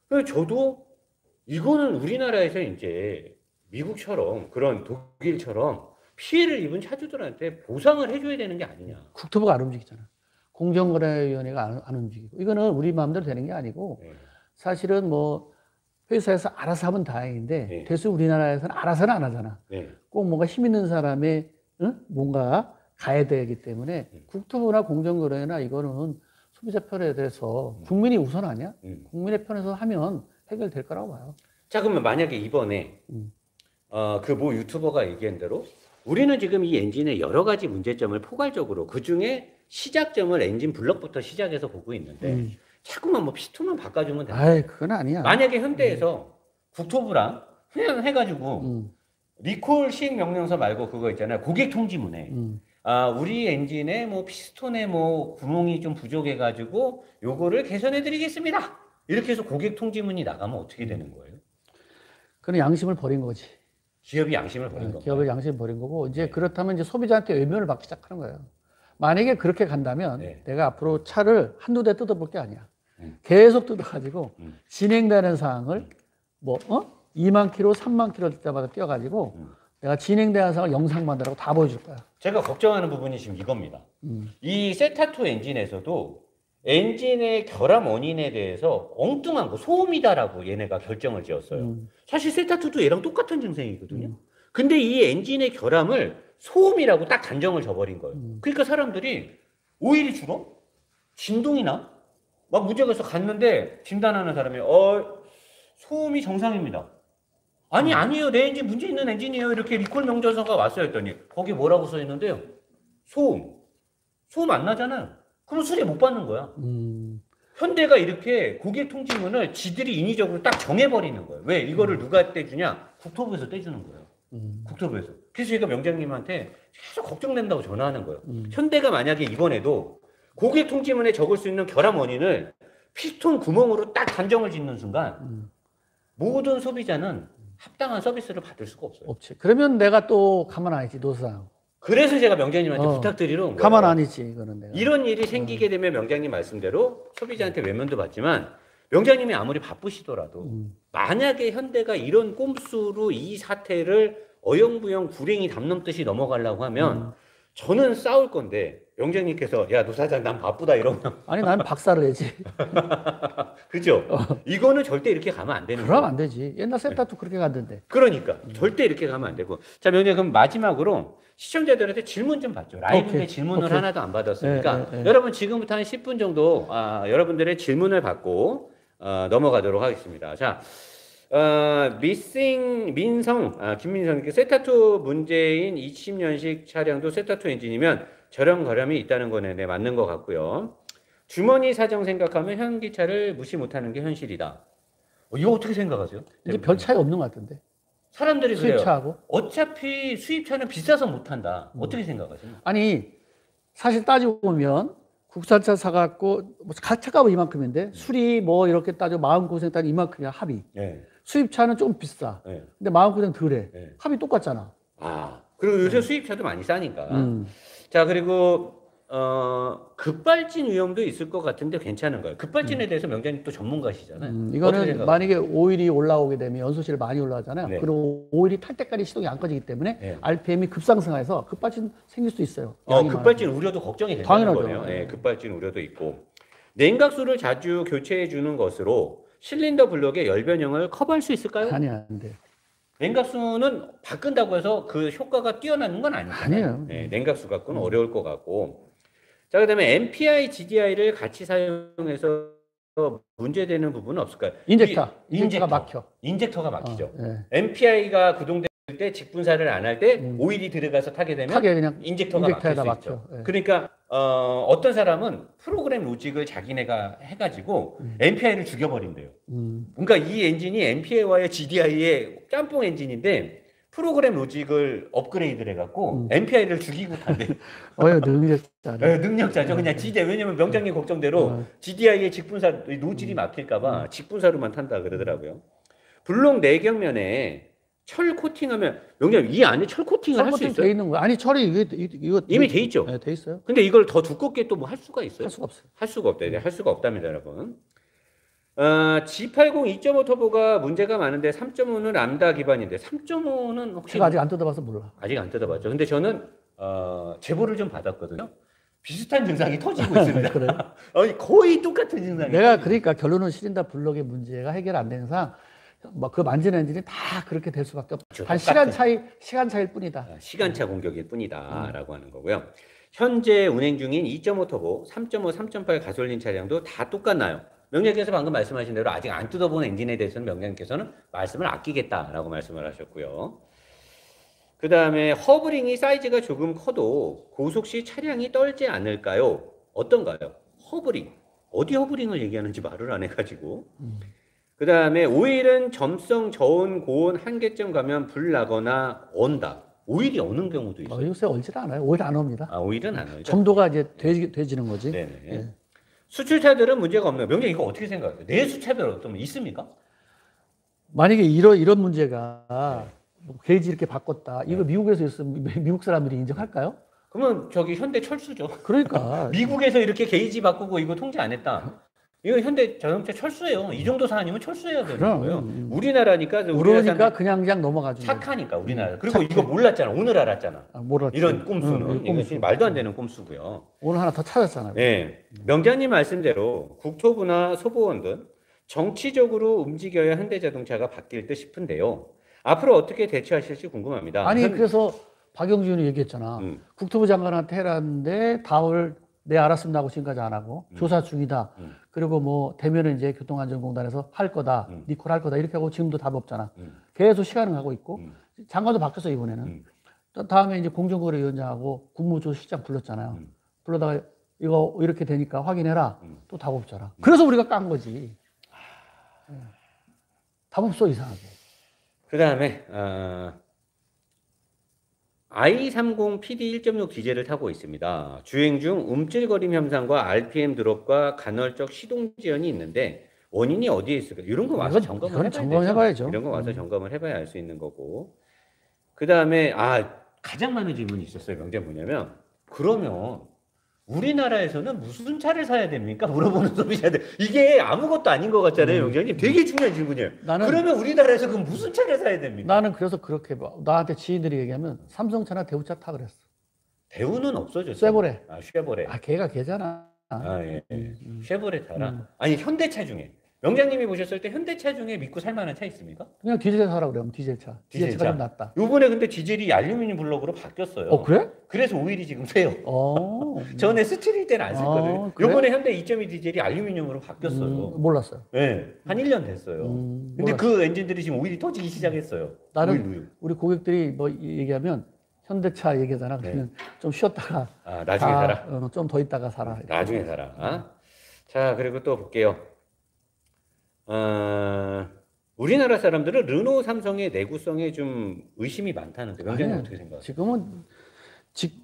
그래서 저도 이거는 우리나라에서 이제 미국처럼 그런 독일처럼 피해를 입은 차주들한테 보상을 해줘야 되는 게 아니냐. 국토부가 안 움직이잖아. 공정거래위원회가 안 움직이고 이거는 우리 마음대로 되는 게 아니고 네. 사실은 뭐 회사에서 알아서 하면 다행인데 네. 대수 우리나라에서는 알아서는 안 하잖아. 네. 꼭 뭔가 힘 있는 사람의 뭔가 가야 되기 때문에 국토부나 공정거래나 이거는 소비자 편에 대해서 국민이 우선 아니야? 국민의 편에서 하면 해결될 거라고 봐요. 자, 그러면 만약에 이번에 그 모 유튜버가 얘기한 대로 우리는 지금 이 엔진의 여러 가지 문제점을 포괄적으로 그 중에 시작점을 엔진 블럭부터 시작해서 보고 있는데 자꾸만 뭐 피스톤만 바꿔주면 된다. 아이, 그건 아니야. 만약에 현대에서 국토부랑 해가지고 리콜 시행 명령서 말고 그거 있잖아요. 고객 통지문에 우리 엔진에 뭐 피스톤에 뭐 구멍이 좀 부족해가지고 요거를 개선해드리겠습니다. 이렇게 해서 고객 통지문이 나가면 어떻게 되는 거예요? 그건 양심을 버린 거지. 기업이 양심을 버린 건가요? 기업의 양심을 버린 거고 이제 그렇다면 이제 소비자한테 외면을 받기 시작하는 거예요. 만약에 그렇게 간다면 네. 내가 앞으로 차를 한두 대 뜯어볼 게 아니야. 계속 뜯어가지고 진행되는 사항을 뭐 2만 킬로, 3만 킬로 때마다 뛰어가지고 내가 진행되는 사항을 영상 만들라고 다 보여줄 거야. 제가 걱정하는 부분이 지금 이겁니다. 이 세타2 엔진에서도 엔진의 결함 원인에 대해서 엉뚱한 거 소음이다라고 얘네가 결정을 지었어요. 사실 세타2도 얘랑 똑같은 증상이거든요. 근데 이 엔진의 결함을 소음이라고 딱 단정을 져버린 거예요. 그러니까 사람들이 오일이 줄어? 진동이 나? 막 문제가 있어 갔는데 진단하는 사람이 소음이 정상입니다. 아니에요. 내 엔진 문제 있는 엔진이에요. 이렇게 리콜 명령서가 왔어요 했더니 거기 뭐라고 써 있는데요. 소음 안 나잖아요. 그럼 수리 못 받는 거야. 현대가 이렇게 고객 통지문을 지들이 인위적으로 딱 정해버리는 거예요. 왜? 이거를 누가 떼주냐? 국토부에서 떼주는 거예요. 국토부에서. 그래서 제가 명장님한테 계속 걱정된다고 전화하는 거예요. 현대가 만약에 이번에도 고객 통지문에 적을 수 있는 결함 원인을 피스톤 구멍으로 딱 단정을 짓는 순간 모든 소비자는 합당한 서비스를 받을 수가 없어요. 없지. 그러면 내가 또 가만 안 있지, 노사장. 그래서 제가 명장님한테 부탁드리러 온 거예요. 가만 안 있지, 이거는 내가. 이런 일이 생기게 되면 명장님 말씀대로 소비자한테 외면도 받지만 명장님이 아무리 바쁘시더라도 만약에 현대가 이런 꼼수로 이 사태를 어영부영 불행이 담 넘듯이 넘어가려고 하면 저는 싸울 건데 명장님께서 야 노 사장 난 바쁘다 이러면 아니 나는 박살을 내지. 그죠? 이거는 절대 이렇게 가면 안 되는 그럼 거예요. 안 되지. 옛날 세타도 그렇게 갔는데. 그러니까 절대 이렇게 가면 안 되고. 자 명장님 그럼 마지막으로 시청자들한테 질문 좀 받죠. 라이브인데 오케이. 질문을 오케이. 하나도 안 받았으니까 네. 여러분 지금부터 한 10분 정도 여러분들의 질문을 받고 넘어가도록 하겠습니다. 자 김민성님께 세타2 문제인 20년식 차량도 세타2 엔진이면 저렴거렴이 있다는 거네. 네, 맞는 것 같고요. 주머니 사정 생각하면 현기차를 무시 못하는 게 현실이다. 이거 어떻게 생각하세요? 이제 별 차이 없는 것 같은데. 사람들이 그래요. 수입차하고. 어차피 수입차는 비싸서 못한다. 어떻게 생각하세요? 아니 사실 따지고 보면 국산차 사갖고 뭐 차값은 이만큼인데 수리 뭐 이렇게 따져 마음고생 따지면 이만큼이야 합이. 네. 수입차는 좀 비싸. 네. 근데 마음고생 덜해. 네. 합이 똑같잖아. 그리고 요새 수입차도 많이 싸니까. 자, 그리고 급발진 위험도 있을 것 같은데 괜찮은 거예요. 급발진에 대해서 명장님 또 전문가시잖아요. 어떻게 이거는 생각하세요? 만약에 오일이 올라오게 되면 연소실 많이 올라가잖아요. 네. 그리고 오일이 탈 때까지 시동이 안 꺼지기 때문에 네. RPM이 급상승해서 급발진 생길 수 있어요. 급발진 우려도 걱정이 된다는 당연하죠. 거네요. 네, 급발진 우려도 있고. 냉각수를 자주 교체해 주는 것으로 실린더 블록의 열 변형을 커버할 수 있을까요? 아니 안 돼. 냉각수는 바꾼다고 해서 그 효과가 뛰어나는 건 아니잖아요. 아니에요. 네, 냉각수 갖고는 어려울 것 같고. 자, 그다음에 MPI, GDI를 같이 사용해서 문제되는 부분은 없을까요? 인젝터가 막혀. 인젝터가 막히죠. 네. MPI가 구동될 때 직분사를 안 할 때 오일이 들어가서 타게 되면 그냥 인젝터가 막힐 수 막혀. 있죠. 네. 그러니까 어떤 사람은 프로그램 로직을 자기네가 해가지고 MPI를 죽여버린대요. 그러니까 이 엔진이 MPI와의 GDI의 짬뽕 엔진인데 프로그램 로직을 업그레이드를 해갖고 MPI를 죽이고 탄대. 능력자네. 네, 능력자죠. 그냥 GDI. 왜냐면 명장님 걱정대로 GDI의 직분사 노즐이 막힐까봐 직분사로만 탄다 그러더라고요. 블록 내경면에 철 코팅하면 명장님 이 안에 철 코팅을 할 수 있어요? 돼 있는 거야. 아니 철이 이거 이미 돼 있죠. 네, 돼 있어요. 근데 이걸 더 두껍게 또 뭐 할 수가 있어요? 할 수가 없어요. 할 수가 없다. 할 수가 없답니다, 여러분. G80 2.5 터보가 문제가 많은데 3.5는 람다 기반인데 3.5는 혹시 제가 아직 안 뜯어봐서 몰라. 아직 안 뜯어봤죠. 근데 저는 제보를 좀 받았거든요. 비슷한 증상이 터지고 있습니다. 그래요? 거의 똑같은 증상이. 내가 그러니까 결론은 실린더 블록의 문제가 해결 안 되는 이상 뭐 그 만지는 엔진이 다 그렇게 될 수밖에 없죠. 단 시간 차이일 뿐이다. 시간차 공격일 뿐이다라고 하는 거고요. 현재 운행 중인 2.5 터보, 3.5, 3.8 가솔린 차량도 다 똑같나요? 명장님께서 방금 말씀하신 대로 아직 안 뜯어본 엔진에 대해서는 명장님께서는 말씀을 아끼겠다라고 말씀을 하셨고요. 그 다음에 허브링이 사이즈가 조금 커도 고속 시 차량이 떨지 않을까요? 어떤가요? 허브링. 어디 허브링을 얘기하는지 말을 안 해가지고. 그 다음에 오일은 점성, 저온, 고온 한계점 가면 불 나거나 언다. 오일이 어는 경우도 있어요. 요새 얼질 않아요. 오일 안 옵니다. 오일은 안 오죠. 점도가 이제 돼지는 거지. 네네. 네. 수출차들은 문제가 없나요? 명장 이거 어떻게 생각해요? 내수차별 어떤 있습니까? 만약에 이런 문제가 뭐 게이지 이렇게 바꿨다. 이거 미국에서 있으면 미국 사람들이 인정할까요? 그러면 저기 현대 철수죠. 그러니까 미국에서 이렇게 게이지 바꾸고 이거 통제 안 했다. 이거 현대 자동차 철수예요. 이 정도 사안이면 철수해야 되는 거예요. 우리나라니까 그러니까 그냥 넘어가죠. 착하니까 우리나라. 그리고 이거 몰랐잖아. 오늘 알았잖아. 몰랐죠. 이런 꼼수는 이것이 말도 안 되는 꼼수고요. 오늘 하나 더 찾았잖아요. 네, 명장님 말씀대로 국토부나 소보원 등 정치적으로 움직여야 현대자동차가 바뀔 듯 싶은데요. 앞으로 어떻게 대처하실지 궁금합니다. 아니 그래서 박영준 의원이 얘기했잖아. 국토부 장관한테 해라는데 다올 네 알았습니다 하고 지금까지 안 하고 조사 중이다. 그리고 뭐 되면은 이제 교통안전공단에서 할 거다. 니콜 할 거다. 이렇게 하고 지금도 답 없잖아. 계속 시간을 가고 있고 장관도 바뀌었어 이번에는. 또 다음에 이제 공정거래위원장하고 국무조시장 불렀잖아요. 불러다가 이거 이렇게 되니까 확인해라. 또 답 없잖아. 그래서 우리가 깐 거지. 답 없어 이상하게. 그 다음에 i30 PD 1.6 디젤을 타고 있습니다. 주행 중 움찔거림 현상과 RPM 드롭과 간헐적 시동 지연이 있는데 원인이 어디에 있을까? 이런 거 와서 점검을 해봐야죠. 이런 거 와서 점검을 해봐야 알 수 있는 거고. 그 다음에 가장 많은 질문이 있었어요. 명장 뭐냐면 그러면 우리나라에서는 무슨 차를 사야 됩니까? 물어보는 소비자들. 이게 아무것도 아닌 것 같잖아요, 명장님. 되게 중요한 질문이에요. 그러면 우리나라에서 그럼 무슨 차를 사야 됩니까? 나는 그래서 그렇게 봐. 나한테 지인들이 얘기하면 삼성차나 대우차 타 그랬어. 대우는 없어졌죠. 쉐보레. 쉐보레. 걔가 걔잖아. 예. 쉐보레 타라. 아니 현대차 중에 명장님이 보셨을 때 현대차 중에 믿고 살만한 차 있습니까? 그냥 디젤 사라 그래요. 디젤차. 디젤차가 좀 낫다. 요번에 근데 디젤이 알루미늄 블록으로 바뀌었어요. 그래? 그래서 오일이 지금 세요. 전에 스틸일 때는 안 썼거든요. 그래? 요번에 현대 2.2 디젤이 알루미늄으로 바뀌었어요. 몰랐어요. 네, 한 1년 됐어요. 근데 몰랐어요. 그 엔진들이 지금 오일이 터지기 시작했어요. 나는 우리 고객들이 뭐 얘기하면 현대차 얘기하잖아. 그러면 좀 쉬었다가 나중에 사라. 좀 더 있다가 사라. 나중에 사라. 자, 그리고 또 볼게요. 우리나라 사람들은 르노, 삼성의 내구성에 좀 의심이 많다는데 명장님 어떻게 생각하세요? 지금은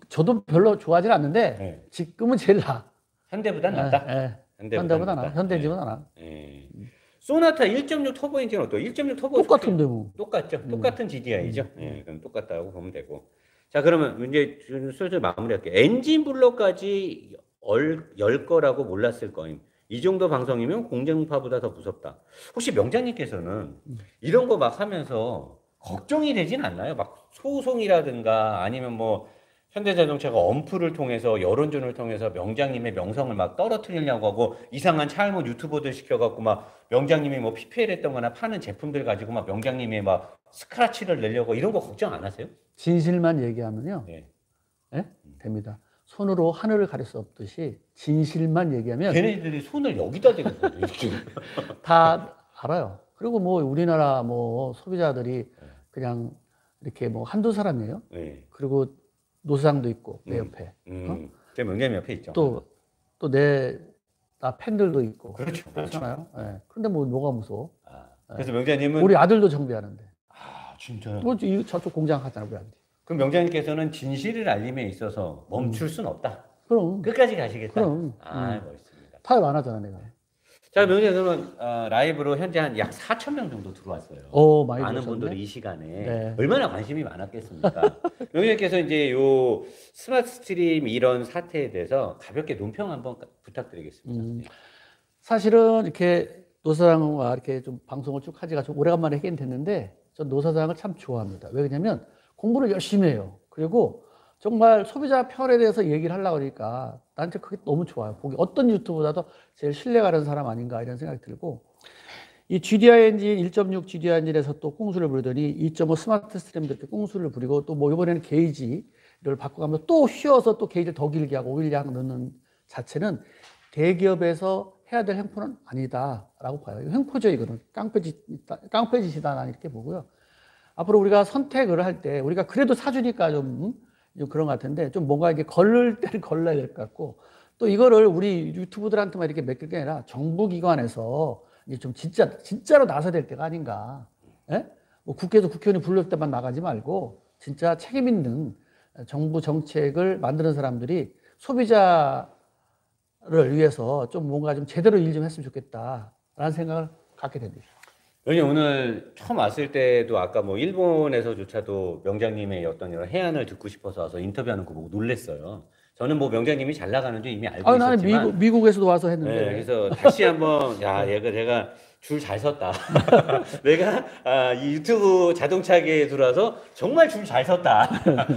저도 별로 좋아하진 않는데 지금은 제일 나아. 현대보다 낫다? 현대보다 나아. 현대보다 나아. 소나타 1.6 터보 엔진 어때요? 1.6 터보 똑같은데 뭐. 똑같죠. 똑같은 GDI죠. 그럼 똑같다고 보면 되고. 자, 그러면 이제 슬슬 마무리할게요. 엔진 블록까지 열 거라고 몰랐을 거임. 이 정도 방송이면 공중파보다 더 무섭다. 혹시 명장님께서는 이런 거 막 하면서 걱정이 되진 않나요? 막 소송이라든가 아니면 뭐 현대자동차가 엄프를 통해서 여론전을 통해서 명장님의 명성을 막 떨어뜨리려고 하고 이상한 차알못 유튜버들 시켜갖고 막 명장님이 뭐 PPL 했던 거나 파는 제품들 가지고 막 명장님이 막 스크래치를 내려고 이런 거 걱정 안 하세요? 진실만 얘기하면요. 됩니다. 손으로 하늘을 가릴 수 없듯이 진실만 얘기하면 걔네들이 손을 여기다 대고 이렇게 다 알아요. 그리고 뭐 우리나라 뭐 소비자들이 그냥 이렇게 뭐 한두 사람이에요. 그리고 노사장도 있고 내 옆에. 제 명장님 옆에 있죠. 또 나 팬들도 있고. 그렇잖아요. 그런데 뭐가 무서워? 그래서 명장님은 우리 아들도 정비하는데. 진짜요? 뭐 저쪽 공장 하잖아 우리 아들이. 그럼 명장님께서는 진실을 알림에 있어서 멈출 순 없다. 그럼 끝까지 가시겠다. 그럼. 멋있습니다. 타협 안 하잖아 내가. 자, 명장님은 라이브로 현재 한 약 4,000명 정도 들어왔어요. 많이 많은 들어오셨네. 분들이 이 시간에 얼마나 관심이 많았겠습니까? 명장님께서 이제 요 스마트 스트림 이런 사태에 대해서 가볍게 논평 한번 부탁드리겠습니다. 사실은 이렇게 노사장과 이렇게 좀 방송을 쭉 하지가 좀 오래간만에 하긴 됐는데 전 노사장을 참 좋아합니다. 왜 그러냐면 공부를 열심히 해요. 그리고 정말 소비자 편에 대해서 얘기를 하려고 하니까 나한테 그게 너무 좋아요. 보기 어떤 유튜브보다도 제일 신뢰가는 사람 아닌가 이런 생각이 들고 이 GDI 엔진 1.6 GDI 엔진에서 또 꽁수를 부리더니 2.5 스마트 스트림도 이렇게 꽁수를 부리고 또 뭐 이번에는 게이지를 바꿔가면서 또 휘어서 또 게이지를 더 길게 하고 오일량 넣는 자체는 대기업에서 해야 될 횡포는 아니다라고 봐요. 횡포죠 이거는 깡패짓이다 나는 이렇게 보고요. 앞으로 우리가 선택을 할 때 우리가 그래도 사주니까 좀 그런 것 같은데 좀 뭔가 이게 걸을 때는 걸러야 될 것 같고 또 이거를 우리 유튜브들한테만 이렇게 맡길 게 아니라 정부기관에서 이제 좀 진짜로 나서야 될 때가 아닌가. 뭐 국회에서 국회의원이 불릴 때만 나가지 말고 진짜 책임 있는 정부 정책을 만드는 사람들이 소비자를 위해서 좀 뭔가 좀 제대로 일 좀 했으면 좋겠다라는 생각을 갖게 됩니다. 여기 오늘 처음 왔을 때도 아까 뭐 일본에서조차도 명장님의 어떤 이런 해안을 듣고 싶어서 와서 인터뷰하는 거 보고 놀랬어요. 저는 뭐 명장님이 잘 나가는 줄 이미 알고 있었지만 나는 미국에서도 와서 했는데. 그래서 다시 한번 내가 줄 잘 섰다. 내가 이 유튜브 자동차계에 들어와서 정말 줄 잘 섰다.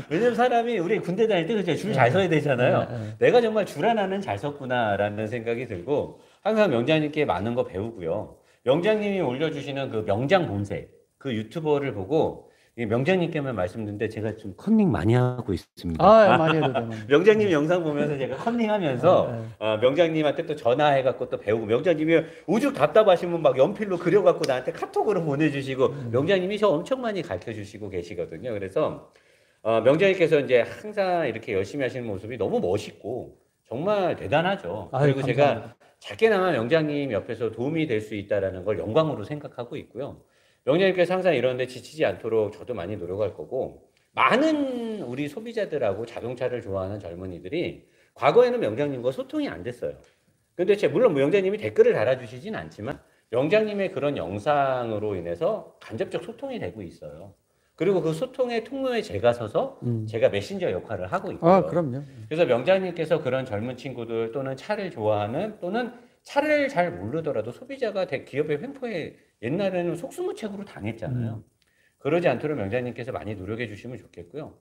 왜냐면 사람이 우리 군대 다닐 때 그죠 줄 잘 서야 되잖아요. 내가 정말 줄 하나는 잘 섰구나라는 생각이 들고 항상 명장님께 많은 거 배우고요. 명장님이 올려주시는 그 명장 본색 그 유튜버를 보고 명장님께만 말씀드렸는데 제가 좀 컨닝 많이 하고 있습니다. 많이 해도 돼. 명장님 영상 보면서 제가 컨닝하면서 명장님한테 또 전화해갖고 또 배우고 명장님이 오죽 답답하시면 막 연필로 그려갖고 나한테 카톡으로 보내주시고 명장님이 저 엄청 많이 가르쳐주시고 계시거든요. 그래서 명장님께서 이제 항상 이렇게 열심히 하시는 모습이 너무 멋있고 정말 대단하죠. 그리고 감사합니다. 제가 작게나마 명장님 옆에서 도움이 될 수 있다는 걸 영광으로 생각하고 있고요. 명장님께서 항상 이런데 지치지 않도록 저도 많이 노력할 거고 많은 우리 소비자들하고 자동차를 좋아하는 젊은이들이 과거에는 명장님과 소통이 안 됐어요. 근데 물론 명장님이 댓글을 달아주시진 않지만 명장님의 그런 영상으로 인해서 간접적 소통이 되고 있어요. 그리고 그 소통의 통로에 제가 서서 제가 메신저 역할을 하고 있고요. 아, 그럼요. 그래서 명장님께서 그런 젊은 친구들 또는 차를 좋아하는 또는 차를 잘 모르더라도 소비자가 기업의 횡포에 옛날에는 속수무책으로 당했잖아요. 그러지 않도록 명장님께서 많이 노력해 주시면 좋겠고요.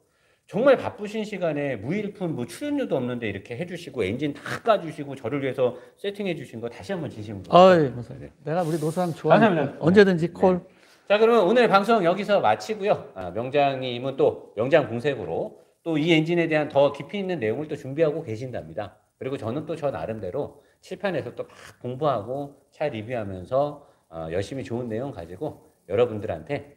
정말 바쁘신 시간에 무일푼 뭐 출연료도 없는데 이렇게 해주시고 엔진 다 까주시고 저를 위해서 세팅해 주신 거 다시 한번 진심으로 감사합니다. 네. 내가 우리 노사장 좋아하니까 감사합니다. 언제든지 콜. 네. 자, 그러면 오늘 방송 여기서 마치고요. 명장님은 또 명장 공색으로 또 이 엔진에 대한 더 깊이 있는 내용을 또 준비하고 계신답니다. 그리고 저는 또 저 나름대로 칠판에서 또 막 공부하고 차 리뷰하면서 열심히 좋은 내용 가지고 여러분들한테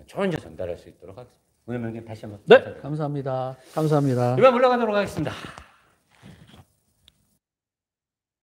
좋은 점 전달할 수 있도록 하겠습니다. 오늘 명장님 다시 한번 네, 감사합니다. 감사합니다. 이만 물러가도록 하겠습니다.